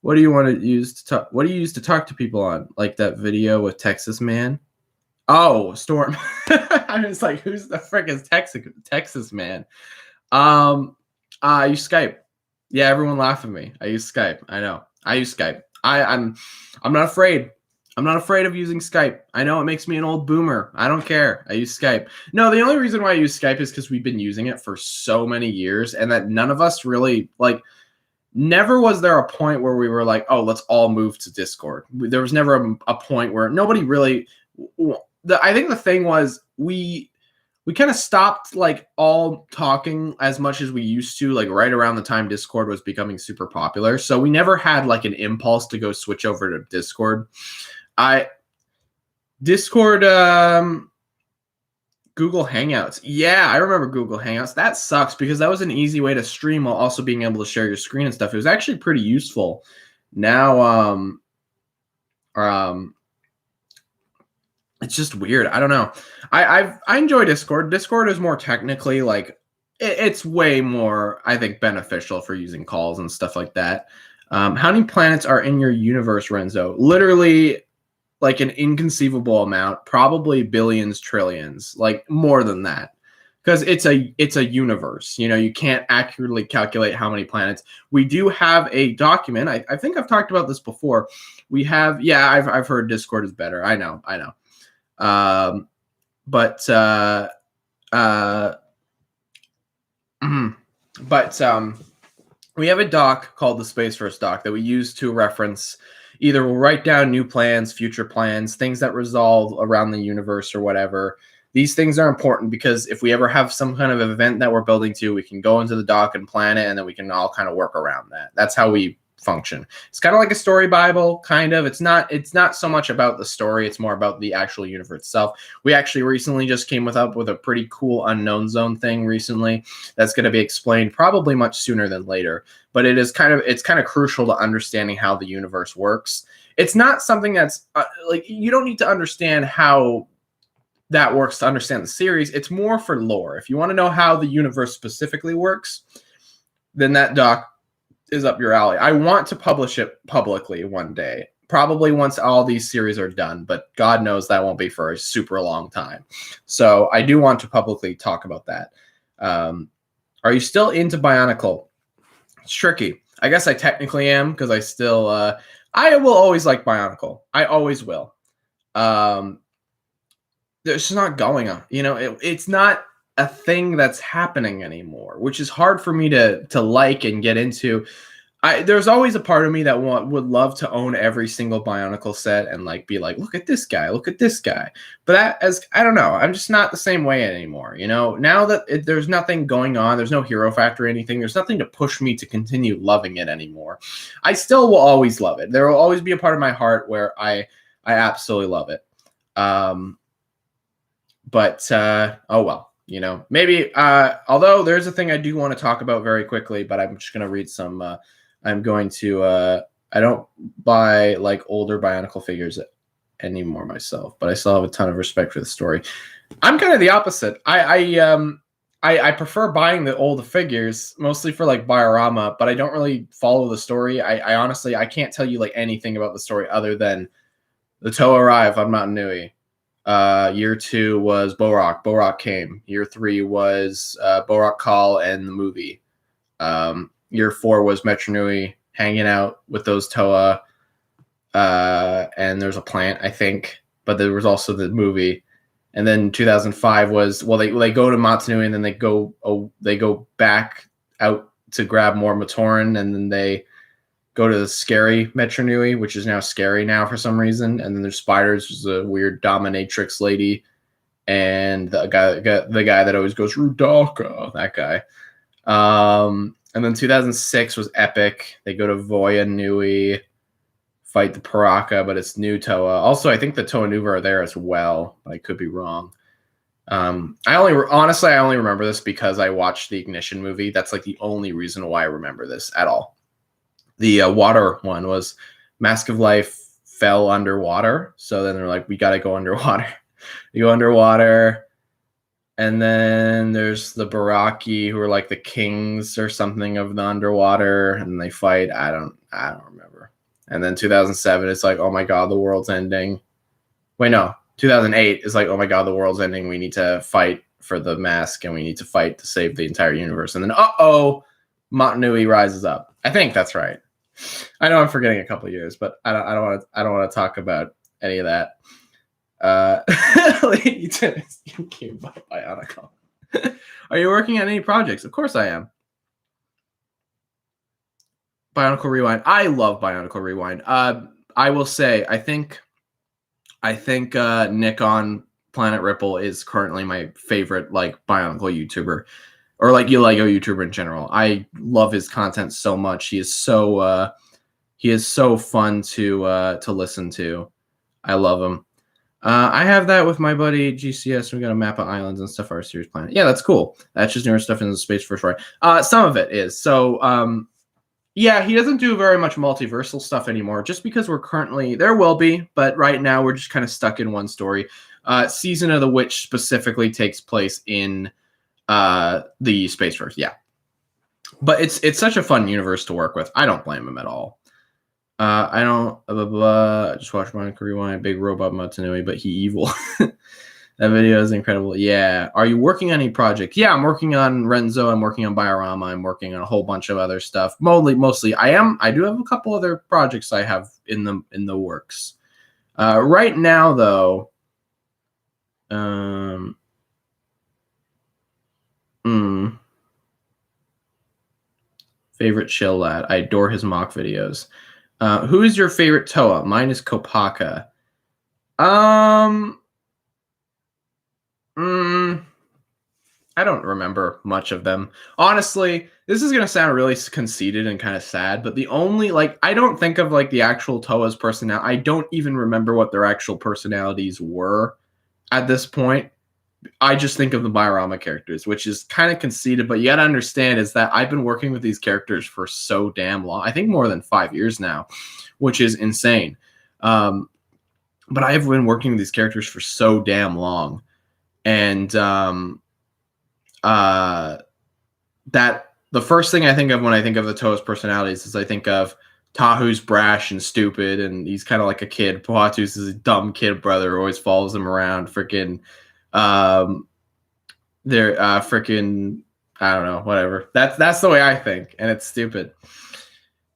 What do you want to use to talk? What do you use to talk to people on? Like that video with Texas Man? Oh, Storm. I was like, who's the frick is Texas Man? I use Skype. Yeah, everyone laugh at me. I use Skype. I know. I use Skype. I'm not afraid. I'm not afraid of using Skype. I know it makes me an old boomer. I don't care. I use Skype. No, the only reason why I use Skype is because we've been using it for so many years, and that none of us really like. Never was there a point where we were like, oh, let's all move to Discord. There was never a point where nobody really. I think the thing was we kind of stopped like all talking as much as we used to, like right around the time Discord was becoming super popular. So we never had like an impulse to go switch over to Discord. Discord, Google Hangouts. Yeah, I remember Google Hangouts. That sucks because that was an easy way to stream while also being able to share your screen and stuff. It was actually pretty useful. Now, it's just weird. I don't know. I enjoy Discord. Discord is more technically like it's way more, I think, beneficial for using calls and stuff like that. How many planets are in your universe, Renzo? Literally, like an inconceivable amount, probably billions, trillions, like more than that. Because it's a universe. You know, you can't accurately calculate how many planets. We do have a document. I think I've talked about this before. We have, yeah, I've heard Discord is better. I know. But we have a doc called the Space First doc that we use to reference either we'll write down new plans, future plans, things that resolve around the universe or whatever. These things are important because if we ever have some kind of event that we're building to, we can go into the doc and plan it, and then we can all kind of work around that. That's how we function. It's kind of like a story Bible, kind of. It's not so much about the story, it's more about the actual universe itself. We actually recently just came up with a pretty cool unknown zone thing recently that's going to be explained probably much sooner than later, but it's kind of crucial to understanding how the universe works. It's not something that's like you don't need to understand how that works to understand the series. It's more for lore. If you want to know how the universe specifically works, then that doc is up your alley. I want to publish it publicly one day, probably once all these series are done, but God knows that won't be for a super long time. So I do want to publicly talk about that. Are you still into Bionicle? It's tricky. I guess I technically am because I still I will always like Bionicle. I always will. It's just not going on. You know, it's not a thing that's happening anymore, which is hard for me to like and get into. There's always a part of me that would love to own every single Bionicle set and like be like, look at this guy, look at this guy. But I don't know, I'm just not the same way anymore. You know, now that there's nothing going on, there's no hero factor or anything. There's nothing to push me to continue loving it anymore. I still will always love it. There will always be a part of my heart where I absolutely love it. But oh well, you know, maybe although there's a thing I do want to talk about very quickly, but I'm just going to read some I'm going to I don't buy like older Bionicle figures anymore myself, but I still have a ton of respect for the story. I'm kind of the opposite. I prefer buying the old figures mostly for like Biorama, but I don't really follow the story. I honestly I can't tell you like anything about the story other than the Toa arrived on Mount Nui. Year 2 was Borak. Borak came. Year 3 was Borak Call and the movie. Year 4 was Metro Nui hanging out with those Toa. And there's a plant, I think, but there was also the movie. And then 2005 was they go to Motunui and then they go back out to grab more Matoran, and then they go to the scary Metro Nui, which is now scary now for some reason. And then there's Spiders, which is a weird dominatrix lady. and the guy that always goes Rudaka, that guy. And then 2006 was epic. They go to Voya Nui, fight the Paraka, but it's new Toa. Also, I think the Toa Nuva are there as well. I could be wrong. I only remember this because I watched the Ignition movie. That's like the only reason why I remember this at all. The water one was Mask of Life fell underwater, so then they're like, we got to go underwater. You go underwater, and then there's the Baraki, who are like the kings or something of the underwater, and they fight. I don't remember. And then 2007, it's like, oh my god, the world's ending. Wait, no. 2008 is like, oh my god, the world's ending. We need to fight for the mask, and we need to fight to save the entire universe. And then, Motunui rises up. I think that's right. I know I'm forgetting a couple of years, but I don't want to talk about any of that. Lady Tennis, came by Bionicle. Are you working on any projects? Of course I am. Bionicle Rewind. I love Bionicle Rewind. I will say, I think Nick on Planet Ripple is currently my favorite like Bionicle YouTuber, or like Lego YouTuber in general. I love his content so much. He is so fun to listen to. I love him. I have that with my buddy GCS. We got a map of islands and stuff for our series planet. Yeah, that's cool. That's just newer stuff in the Space Force, right? Some of it is. So, yeah, he doesn't do very much multiversal stuff anymore, just because there will be, but right now we're just kind of stuck in one story. Season of the Witch specifically takes place in the Space Force, yeah. But it's such a fun universe to work with. I don't blame him at all. I don't I just watched Bionicle Rewind, big robot Motunui, but he evil. That video is incredible. Yeah. Are you working on any project? Yeah, I'm working on Renzo. I'm working on Biorama. I'm working on a whole bunch of other stuff. Mostly I do have a couple other projects I have in the works. Right now though, favorite chill lad. I adore his mock videos. Who is your favorite Toa? Mine is Kopaka. I don't remember much of them. Honestly, this is going to sound really conceited and kind of sad, but the only, I don't think of, the actual Toa's personality. I don't even remember what their actual personalities were at this point. I just think of the Biorama characters, which is kind of conceited, but you got to understand is that I've been working with these characters for so damn long. I think more than 5 years now, which is insane. But I've been working with these characters for so damn long. And that the first thing I think of when I think of the Toa's personalities is I think of Tahu's brash and stupid, and he's kind of like a kid. Pohatu's is a dumb kid brother who always follows him around. Freaking, they're freaking, I don't know, whatever. That's the way I think, and it's stupid.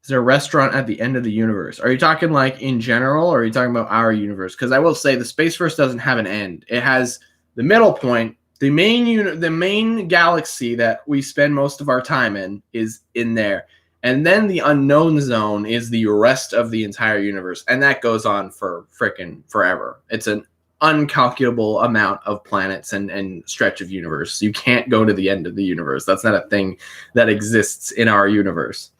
Is there a restaurant at the end of the universe? Are you talking in general, or are you talking about our universe? Because I will say the Space Force doesn't have an end. It has the middle point. The main galaxy that we spend most of our time in is in there. And then the unknown zone is the rest of the entire universe. And that goes on for freaking forever. It's an uncalculable amount of planets and stretch of universe. You can't go to the end of the universe. That's not a thing that exists in our universe.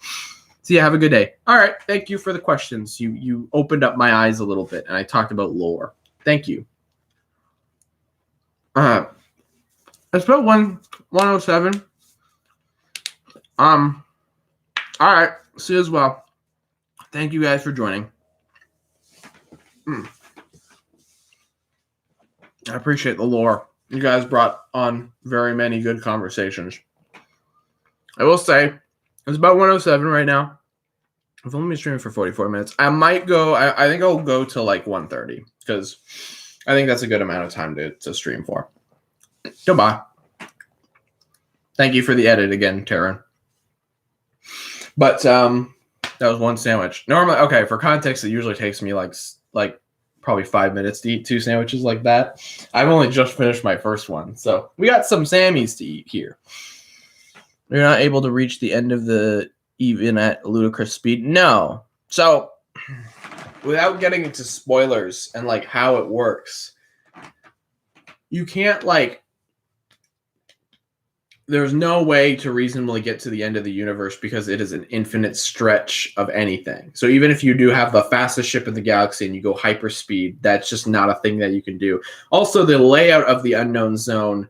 So yeah, have a good day. All right. Thank you for the questions. You opened up my eyes a little bit, and I talked about lore. Thank you. It's about 107. All right. See you as well. Thank you guys for joining. I appreciate the lore. You guys brought on very many good conversations. I will say it's about 107 right now. I've only been streaming for 44 minutes. I might go. I think I'll go to 1:30 because I think that's a good amount of time to stream for. Goodbye. Thank you for the edit again, Taryn. But that was one sandwich. Normally, okay, for context, it usually takes me like probably 5 minutes to eat 2 sandwiches like that. I've only just finished my first one, so we got some Sammys to eat here. You're not able to reach the end of the even at ludicrous speed. No. So, without getting into spoilers and how it works. you can't like there's no way to reasonably get to the end of the universe because it is an infinite stretch of anything. So even if you do have the fastest ship in the galaxy and you go hyperspeed, that's just not a thing that you can do. Also, the layout of the unknown zone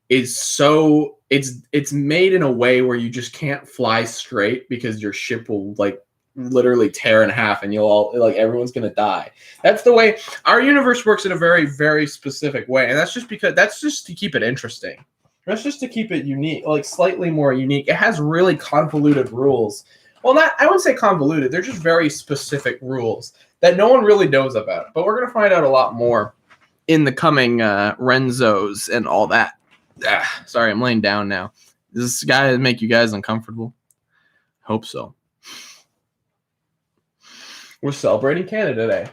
is so it's made in a way where you just can't fly straight because your ship will like literally tear in half and you'll all like everyone's gonna die. That's the way our universe works in a very, very specific way. And that's just to keep it interesting. That's just to keep it unique, like slightly more unique. It has really convoluted rules. Well, I wouldn't say convoluted. They're just very specific rules that no one really knows about. But we're going to find out a lot more in the coming Renzos and all that. Sorry, I'm laying down now. Does this guy make you guys uncomfortable? Hope so. We're celebrating Canada Day.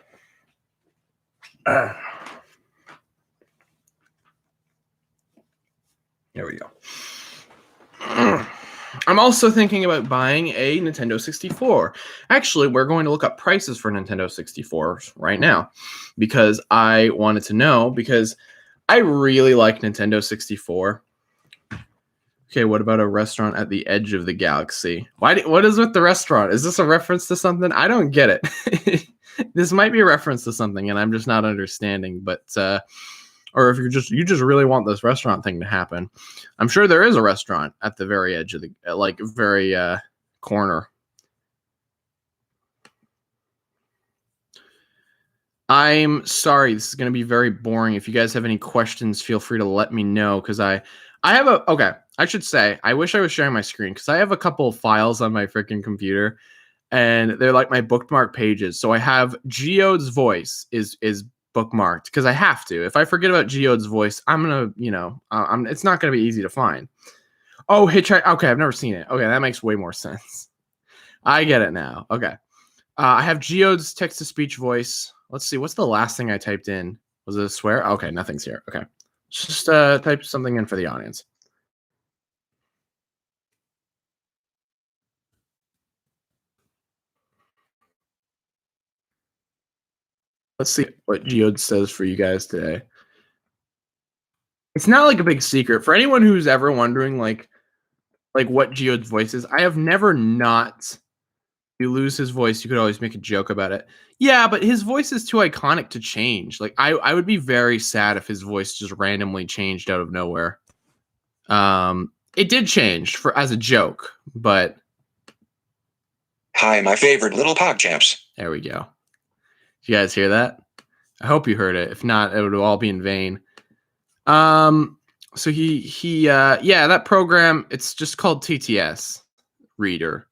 There we go. I'm also thinking about buying a Nintendo 64. Actually, we're going to look up prices for Nintendo 64s right now because I wanted to know because I really like Nintendo 64. Okay, what about a restaurant at the edge of the galaxy? What is with the restaurant? Is this a reference to something? I don't get it. This might be a reference to something and I'm just not understanding, but or if you just really want this restaurant thing to happen. I'm sure there is a restaurant at the very edge of the very corner. I'm sorry, this is going to be very boring. If you guys have any questions, feel free to let me know because I should say I wish I was sharing my screen because I have a couple of files on my freaking computer and they're like my bookmark pages. So I have Geode's voice is bookmarked because I have to. If I forget about Geode's voice, I'm gonna, it's not gonna be easy to find. Oh, Hitchhike. Okay, I've never seen it. Okay, that makes way more sense. I get it now. Okay, I have Geode's text-to-speech voice. Let's see. What's the last thing I typed in? Was it a swear? Okay, nothing's here. Okay, just type something in for the audience. Let's see what Geode says for you guys today. It's not like a big secret for anyone who's ever wondering, like what Geode's voice is. I have never not. You lose his voice, you could always make a joke about it. Yeah, but his voice is too iconic to change. Like I would be very sad if his voice just randomly changed out of nowhere. It did change as a joke, but hi, my favorite little PogChamps. There we go. Did you guys hear that? I hope you heard it. If not, it would all be in vain. So that program, it's just called TTS Reader.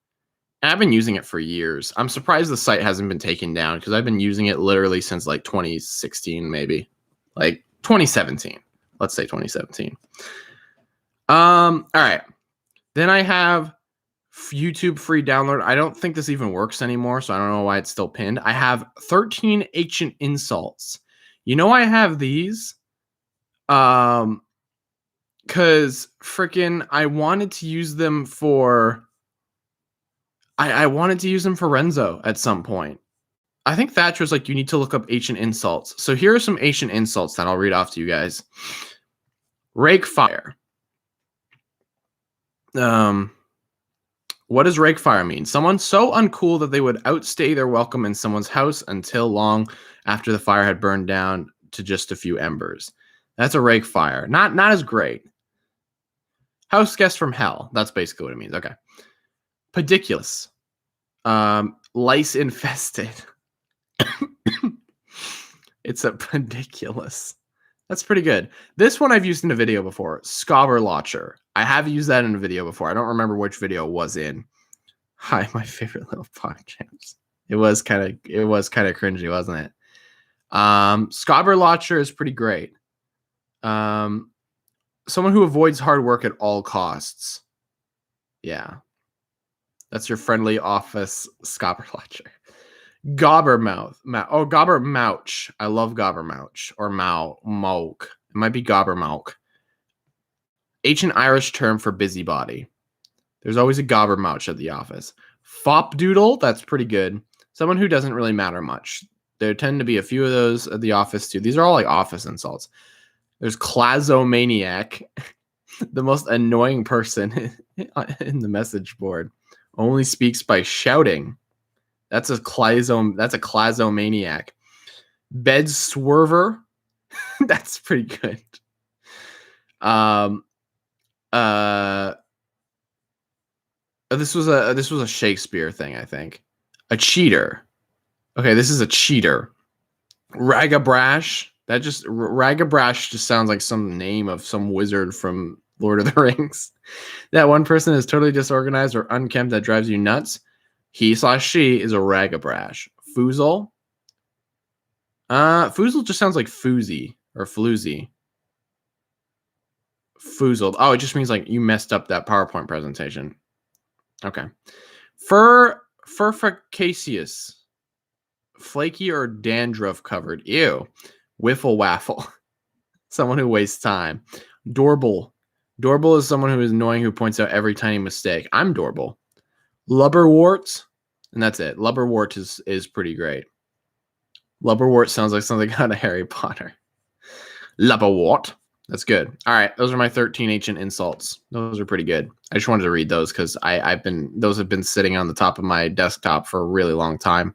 And I've been using it for years. I'm surprised the site hasn't been taken down because I've been using it literally since like 2016, maybe like 2017. Let's say 2017. All right. Then I have YouTube free download. I don't think this even works anymore, so I don't know why it's still pinned. I have 13 Ancient Insults. I have these because freaking I wanted to use them for I wanted to use them for Renzo at some point. I think Thatcher was like, you need to look up Ancient Insults. So here are some Ancient Insults that I'll read off to you guys. Rake Fire. What does rake fire mean? Someone so uncool that they would outstay their welcome in someone's house until long after the fire had burned down to just a few embers. That's a rake fire. Not as great. House guest from hell. That's basically what it means. Okay. Pediculous. Lice infested. It's a pediculous. That's pretty good. This one I've used in a video before. Scobberlotcher. I have used that in a video before. I don't remember which video it was in. Hi, my favorite little PogChamps. It was kind of cringy, wasn't it? Scobberlotcher is pretty great. Someone who avoids hard work at all costs. Yeah. That's your friendly office Scobberlotcher. Gobbermouth. Gobbermouch. I love Gobbermouch. Or Mouk. It might be Gobbermouk. Ancient Irish term for busybody. There's always a Gobbermouch at the office. Fopdoodle. That's pretty good. Someone who doesn't really matter much. There tend to be a few of those at the office too. These are all like office insults. There's Clazomaniac, the most annoying person in the message board. Only speaks by shouting. That's a Clazomaniac. Bed Swerver. That's pretty good. This was a Shakespeare thing, I think. A cheater. Okay, this is a cheater. Ragabrash. Ragabrash just sounds like some name of some wizard from Lord of the Rings. That one person is totally disorganized or unkempt that drives you nuts. He/she is a ragabrash. Foozle. Foozle just sounds like foozy or floozy. Foozled. Oh, it just means like you messed up that PowerPoint presentation. Okay. Furfacaceous. Flaky or dandruff covered. Ew. Wiffle waffle. Someone who wastes time. Dorble. Dorble is someone who is annoying who points out every tiny mistake. I'm Dorble. Lubberwort. And that's it. Lubberwort is pretty great. Lubberwort sounds like something out of Harry Potter. Lubberwort. That's good. All right, those are my 13 ancient insults. Those are pretty good. I just wanted to read those because those have been sitting on the top of my desktop for a really long time.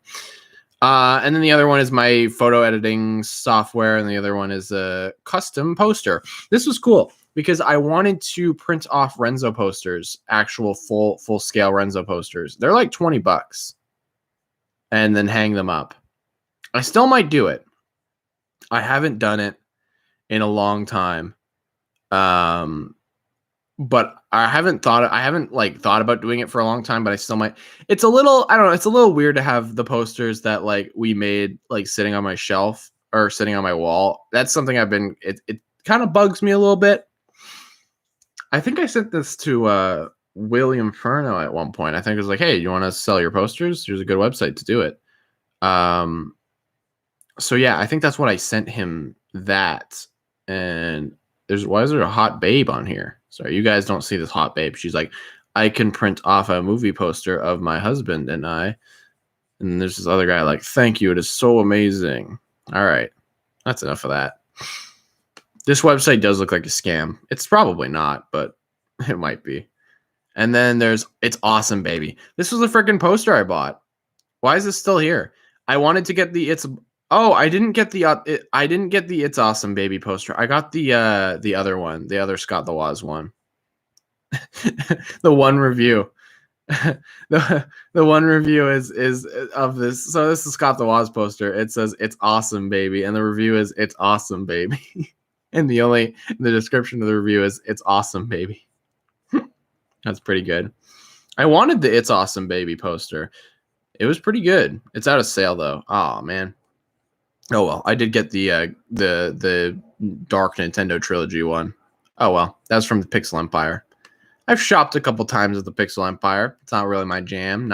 And then the other one is my photo editing software, and the other one is a custom poster. This was cool because I wanted to print off Renzo posters, actual full scale Renzo posters. They're like $20, and then hang them up. I still might do it. I haven't done it in a long time. But I haven't thought about doing it for a long time, but I still might. It's a little weird to have the posters that like we made like sitting on my shelf or sitting on my wall. That's something it kind of bugs me a little bit. I think I sent this to William Furno at one point. I think it was like, hey, you want to sell your posters? Here's a good website to do it. So yeah, I think that's what I sent him that. And why is there a hot babe on here? Sorry, you guys don't see this hot babe. She's like, I can print off a movie poster of my husband and I. And there's this other guy like, thank you. It is so amazing. All right. That's enough of that. This website does look like a scam. It's probably not, but it might be. And then It's Awesome Baby. This was the freaking poster I bought. Why is this still here? I wanted to get I didn't get the It's Awesome Baby poster. I got the other one, the other Scott the Woz one. The one review. the one review is of this. So this is Scott the Woz poster. It says It's Awesome Baby, and the review is It's Awesome Baby. And the description of the review is It's Awesome Baby. That's pretty good. I wanted the It's Awesome Baby poster. It was pretty good. It's out of sale though. Oh man. Oh well, I did get the Dark Nintendo Trilogy one. Oh well, that's from the Pixel Empire. I've shopped a couple times at the Pixel Empire. It's not really my jam.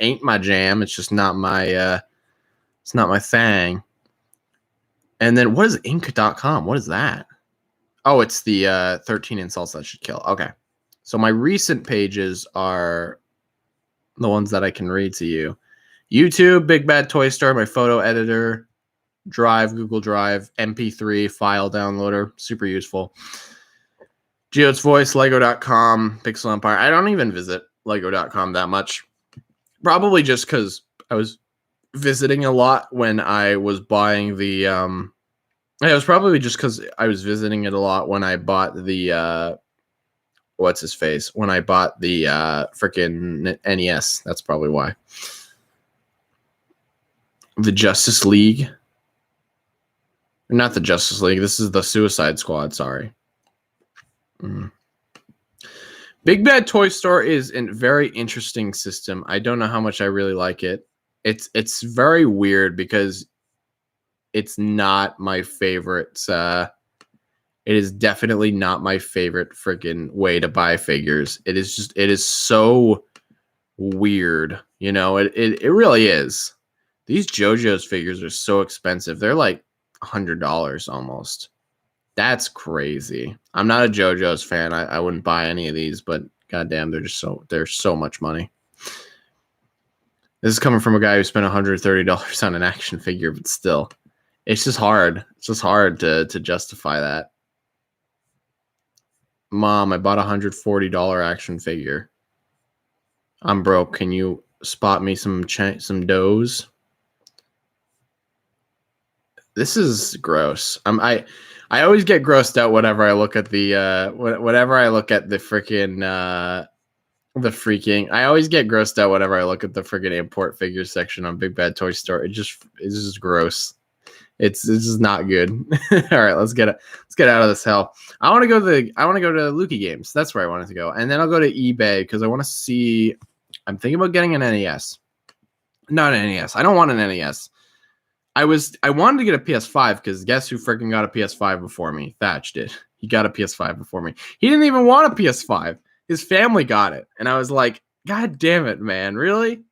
Ain't my jam. It's just not my it's not my thing. And then what is ink.com? What is that? Oh, it's the 13 insults that should kill. Okay. So my recent pages are the ones that I can read to you. YouTube, Big Bad Toy Store, my photo editor, Drive, Google Drive, MP3 file downloader, super useful. Geode's Voice, Lego.com, Pixel Empire. I don't even visit Lego.com that much. Probably just because I was visiting a lot when I was buying the it was probably just because I was visiting it a lot when I bought the what's his face? When I bought the freaking NES. That's probably why. The Justice League. Not the Justice League. This is the Suicide Squad. Sorry. Big Bad Toy Store is a very interesting system. I don't know how much I really like it. It's very weird because it's not my favorite. It is definitely not my favorite freaking way to buy figures. It is so weird. You know, it really is. These JoJo's figures are so expensive. They're like $100 almost. That's crazy. I'm not a JoJo's fan. I wouldn't buy any of these, but goddamn, they're so much money. This is coming from a guy who spent $130 on an action figure, but still, It's just hard. It's just hard to justify that. Mom, I bought a $140 action figure. I'm broke. Can you spot me some doughs? This is gross. I always get grossed out whenever I look at the whenever I look at the freaking I always get grossed out whenever I look at the freaking import figure section on Big Bad Toy Store. It's just gross. It's just not good. All right, let's get out of this hell. I want to go to Lukey Games. That's where I wanted to go, and then I'll go to eBay because I want to see. I'm thinking about getting an NES. Not an NES. I don't want an NES. I wanted to get a PS5 because guess who freaking got a PS5 before me? Thatch did. He got a PS5 before me. He didn't even want a PS5. His family got it, and I was like, God damn it, man! Really?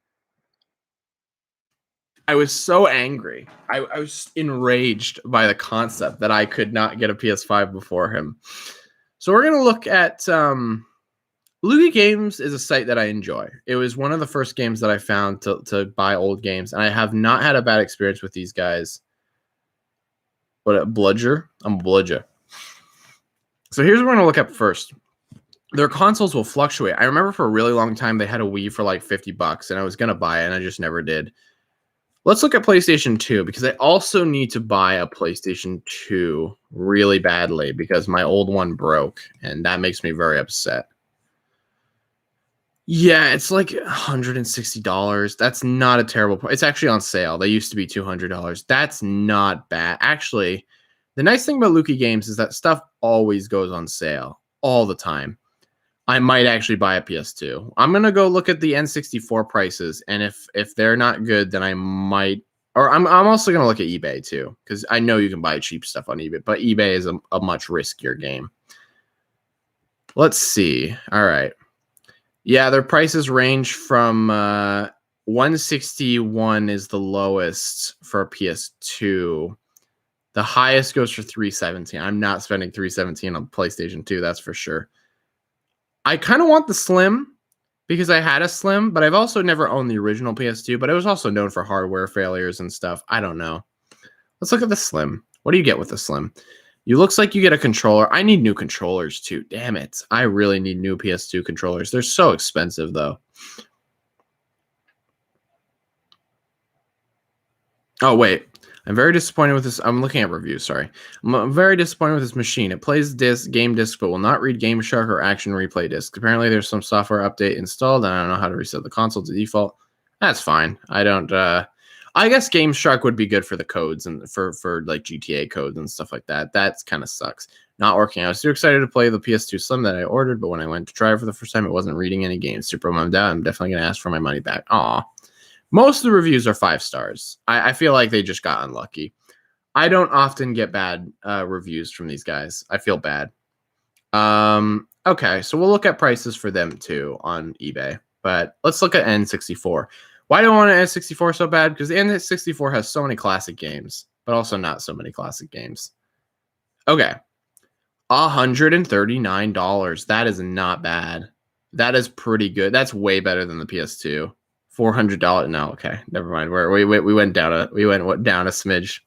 I was so angry. I was enraged by the concept that I could not get a PS5 before him. So we're gonna look at Lukey Games is a site that I enjoy. It was one of the first games that I found to buy old games, and I have not had a bad experience with these guys. What a bludger! I'm a bludger. So here's what we're gonna look at first. Their consoles will fluctuate. I remember for a really long time they had a Wii for like $50, and I was gonna buy it, and I just never did. Let's look at PlayStation 2 because I also need to buy a PlayStation 2 really badly because my old one broke, and that makes me very upset. Yeah, it's like $160. That's not a terrible price. It's actually on sale. They used to be $200. That's not bad. Actually, the nice thing about Lukey Games is that stuff always goes on sale all the time. I might actually buy a PS2. I'm gonna go look at the N64 prices, and if they're not good, then I might. Or I'm also gonna look at eBay too, because I know you can buy cheap stuff on eBay, but eBay is a much riskier game. Let's see. All right. Yeah, their prices range from 161 is the lowest for a PS2. The highest goes for 317. I'm not spending 317 on PlayStation 2, that's for sure. I kind of want the Slim because I had a Slim, but I've also never owned the original PS2, but it was also known for hardware failures and stuff. I don't know. Let's look at the Slim. What do you get with the Slim? You looks like you get a controller. I need new controllers too. Damn it. I really need new PS2 controllers. They're so expensive though. Oh, wait. I'm very disappointed with this. I'm looking at reviews, sorry. I'm very disappointed with this machine. It plays game disc, but will not read Game Shark or Action Replay disc. Apparently, there's some software update installed, and I don't know how to reset the console to default. That's fine. I don't. I guess Game Shark would be good for the codes and for like GTA codes and stuff like that. That kind of sucks. Not working. I was too excited to play the PS2 Slim that I ordered, but when I went to try it for the first time, it wasn't reading any games. Super bummed out. I'm definitely gonna ask for my money back. Aw. Most of the reviews are 5 stars. I feel like they just got unlucky. I don't often get bad reviews from these guys. I feel bad. Okay, so we'll look at prices for them too on eBay. But let's look at N64. Why do I want an N64 so bad? Because the N64 has so many classic games, but also not so many classic games. Okay. $139. That is not bad. That is pretty good. That's way better than the PS2. $400. No, okay, never mind. We went down a smidge.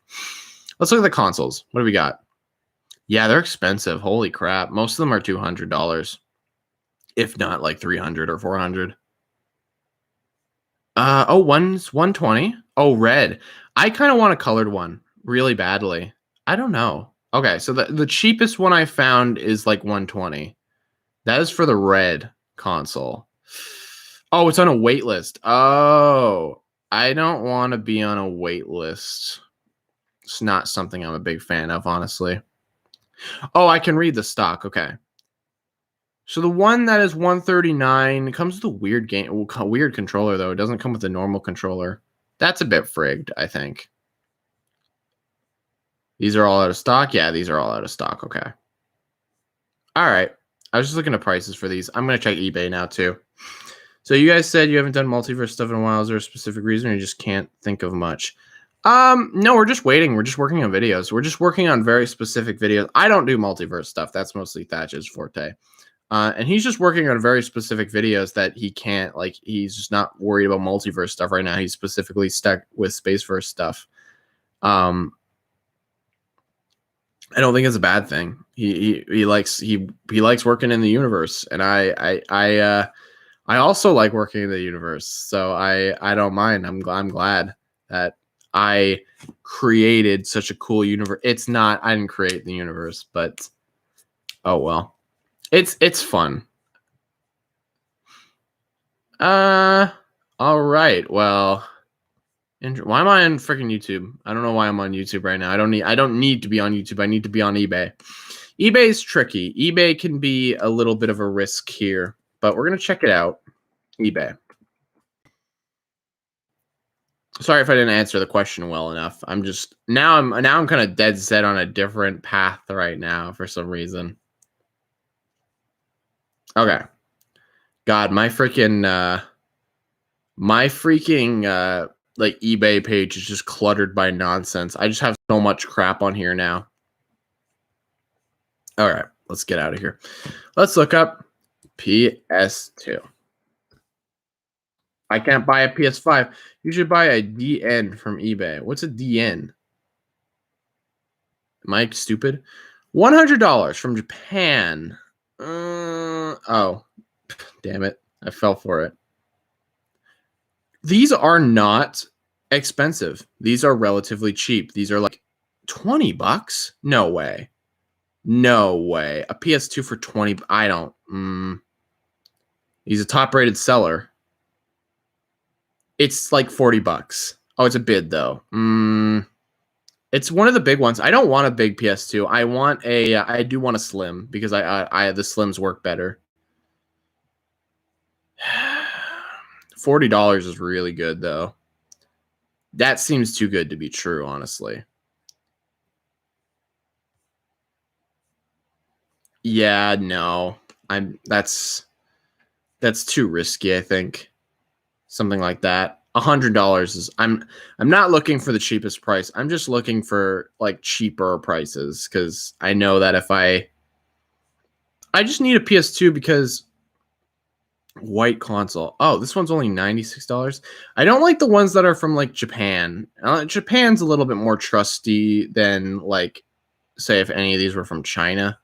Let's look at the consoles. What do we got? Yeah, they're expensive. Holy crap! Most of them are $200, if not like $300 or $400. One's $120. Oh, red. I kind of want a colored one really badly. I don't know. Okay, so the cheapest one I found is like $120. That is for the red console. Oh, it's on a wait list. Oh, I don't want to be on a wait list. It's not something I'm a big fan of, honestly. Oh, I can read the stock. Okay. So the one that is $139 comes with a weird weird controller, though. It doesn't come with a normal controller. That's a bit frigged, I think. These are all out of stock? Yeah, these are all out of stock. Okay. All right. I was just looking at prices for these. I'm going to check eBay now, too. So you guys said you haven't done multiverse stuff in a while. Is there a specific reason or you just can't think of much? No, we're just waiting. We're just working on videos. We're just working on very specific videos. I don't do multiverse stuff. That's mostly Thatch's forte. And he's just working on very specific videos that he can't, like, he's just not worried about multiverse stuff right now. He's specifically stuck with Spaceverse stuff. I don't think it's a bad thing. He likes working in the universe, and I also like working in the universe. So I don't mind. I'm glad that I created such a cool universe. It's not I didn't create the universe, but oh well. It's fun. All right. Well, why am I on freaking YouTube? I don't know why I'm on YouTube right now. I don't need to be on YouTube. I need to be on eBay. eBay is tricky. eBay can be a little bit of a risk here, but we're gonna check it out. eBay. Sorry if I didn't answer the question well enough. I'm kind of dead set on a different path right now for some reason. Okay. God, my freaking like eBay page is just cluttered by nonsense. I just have so much crap on here now. All right, let's get out of here. Let's look up PS2. I can't buy a PS5. You should buy a DN from eBay. What's a DN? Am I stupid? $100 from Japan. Oh, damn it. I fell for it. These are not expensive. These are relatively cheap. These are like $20. No way. No way. A PS2 for 20. I don't. He's a top rated seller. It's like $40. Oh, it's a bid though. It's one of the big ones. I don't want a big PS2. I do want a slim because I the slims work better. $40 is really good though. That seems too good to be true, honestly. Yeah, no. That's too risky, I think. Something like that. $100 is I'm not looking for the cheapest price. I'm just looking for like cheaper prices because I know that if I just need a PS2 because white console. Oh, this one's only $96. I don't like the ones that are from like Japan. Japan's a little bit more trusty than like say if any of these were from China.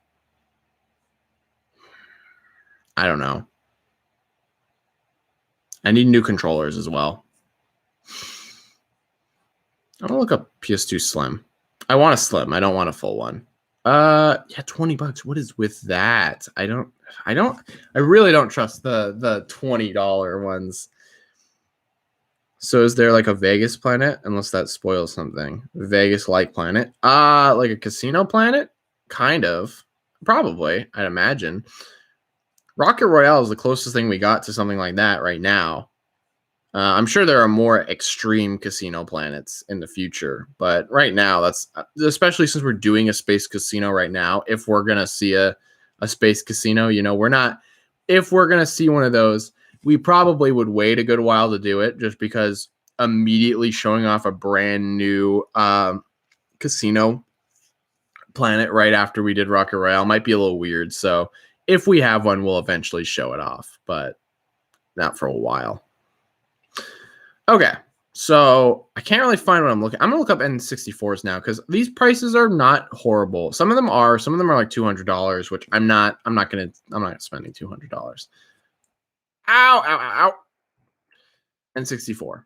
I don't know. I need new controllers as well. I'm gonna look up PS2 Slim. I want a Slim. I don't want a full one. Yeah, $20. What is with that? I really don't trust the $20 ones. So is there like a Vegas planet? Unless that spoils something. Vegas like planet. Like a casino planet? Kind of. Probably, I'd imagine. Rocket Royale is the closest thing we got to something like that right now. I'm sure there are more extreme casino planets in the future, but right now, that's especially since we're doing a space casino right now. If we're gonna see a space casino, if we're gonna see one of those, we probably would wait a good while to do it, just because immediately showing off a brand new casino planet right after we did Rocket Royale might be a little weird. So if we have one, we'll eventually show it off, but not for a while. Okay, so I can't really find what I'm looking. I'm gonna look up N64s now because these prices are not horrible. Some of them are like $200, which I'm not spending $200. Ow. N64.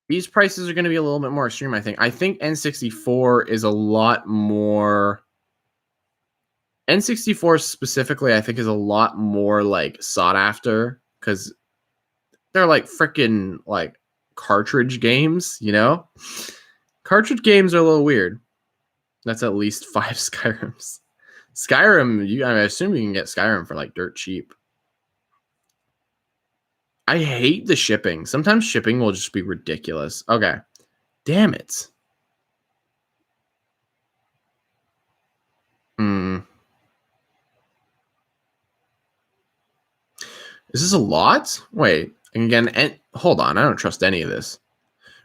These prices are going to be a little bit more extreme, I think. I think N64 is a lot more. N64 specifically, I think, is a lot more like sought after because they're like freaking like cartridge games, Cartridge games are a little weird. That's at least 5 Skyrims. Skyrim, I assume you can get Skyrim for like dirt cheap. I hate the shipping. Sometimes shipping will just be ridiculous. Okay. Damn it. Is this a lot? Wait. Again, hold on. I don't trust any of this.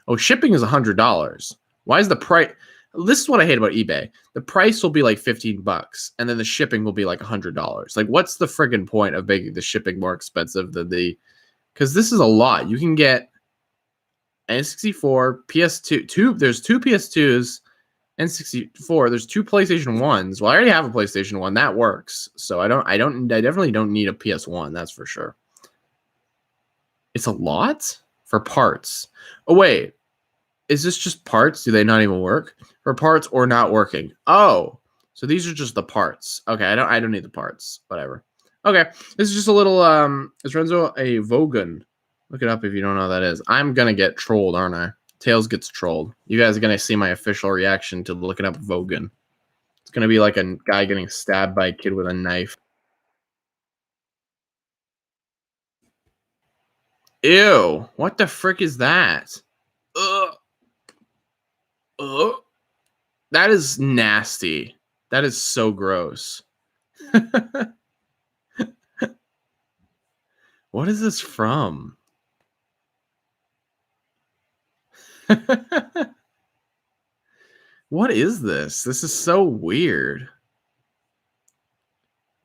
Oh, shipping is $100. Why is the price? This is what I hate about eBay. The price will be like $15, and then the shipping will be like $100. Like, what's the friggin' point of making the shipping more expensive than the? Because this is a lot. You can get N64, PS2. There's 2 PS2s, N64. There's 2 PlayStation 1s. Well, I already have a PlayStation 1. That works. So I definitely don't need a PS1. That's for sure. It's a lot for parts. Oh, wait. Is this just parts? Do they not even work? For parts or not working? Oh, so these are just the parts. Okay, I don't need the parts. Whatever. Okay, this is just a little is Renzo a Vogan? Look it up if you don't know what that is. I'm gonna get trolled, aren't I? Tails gets trolled. You guys are gonna see my official reaction to looking up Vogan. It's gonna be like a guy getting stabbed by a kid with a knife. Ew! What the frick is that? Ugh. Ugh. That is nasty. That is so gross. What is this from? What is this? This is so weird.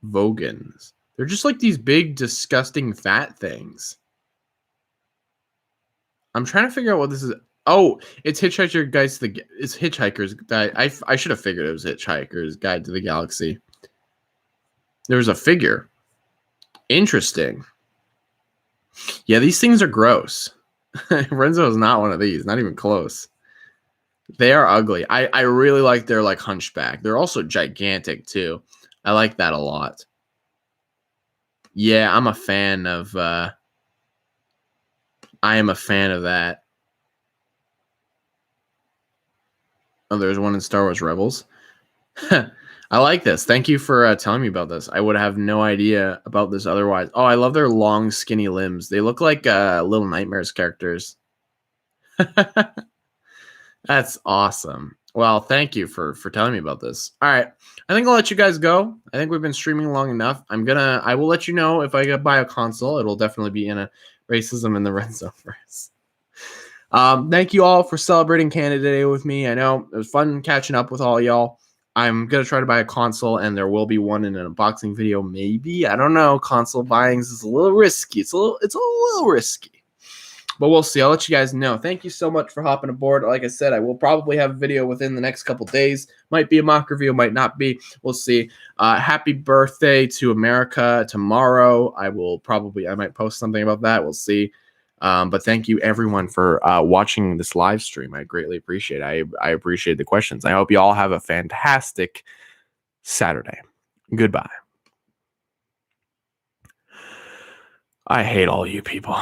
Vogans. They're just like these big, disgusting, fat things. I'm trying to figure out what this is. Oh, it's it's Hitchhiker's Guide. I should have figured it was Hitchhiker's Guide to the Galaxy. There's a figure. Interesting. Yeah, these things are gross. Renzo is not one of these. Not even close. They are ugly. I really like their like hunchback. They're also gigantic too. I like that a lot. Yeah, I'm a fan of I am a fan of that. Oh, there's one in Star Wars Rebels. I like this. Thank you for telling me about this. I would have no idea about this otherwise. Oh, I love their long, skinny limbs. They look like Little Nightmares characters. That's awesome. Well, thank you for telling me about this. All right. I think I'll let you guys go. I think we've been streaming long enough. I will let you know if I buy a console. It'll definitely be in a Racism in the Renzo verse. Thank you all for celebrating Canada Day with me. I know it was fun catching up with all y'all. I'm going to try to buy a console, and there will be one in an unboxing video, maybe. I don't know. Console buying is a little risky. It's a little risky. But we'll see. I'll let you guys know. Thank you so much for hopping aboard. Like I said, I will probably have a video within the next couple days. Might be a mock review, might not be. We'll see. Happy birthday to America tomorrow. I might post something about that. We'll see. But thank you everyone for watching this live stream. I greatly appreciate it. I appreciate the questions. I hope you all have a fantastic Saturday. Goodbye. I hate all you people.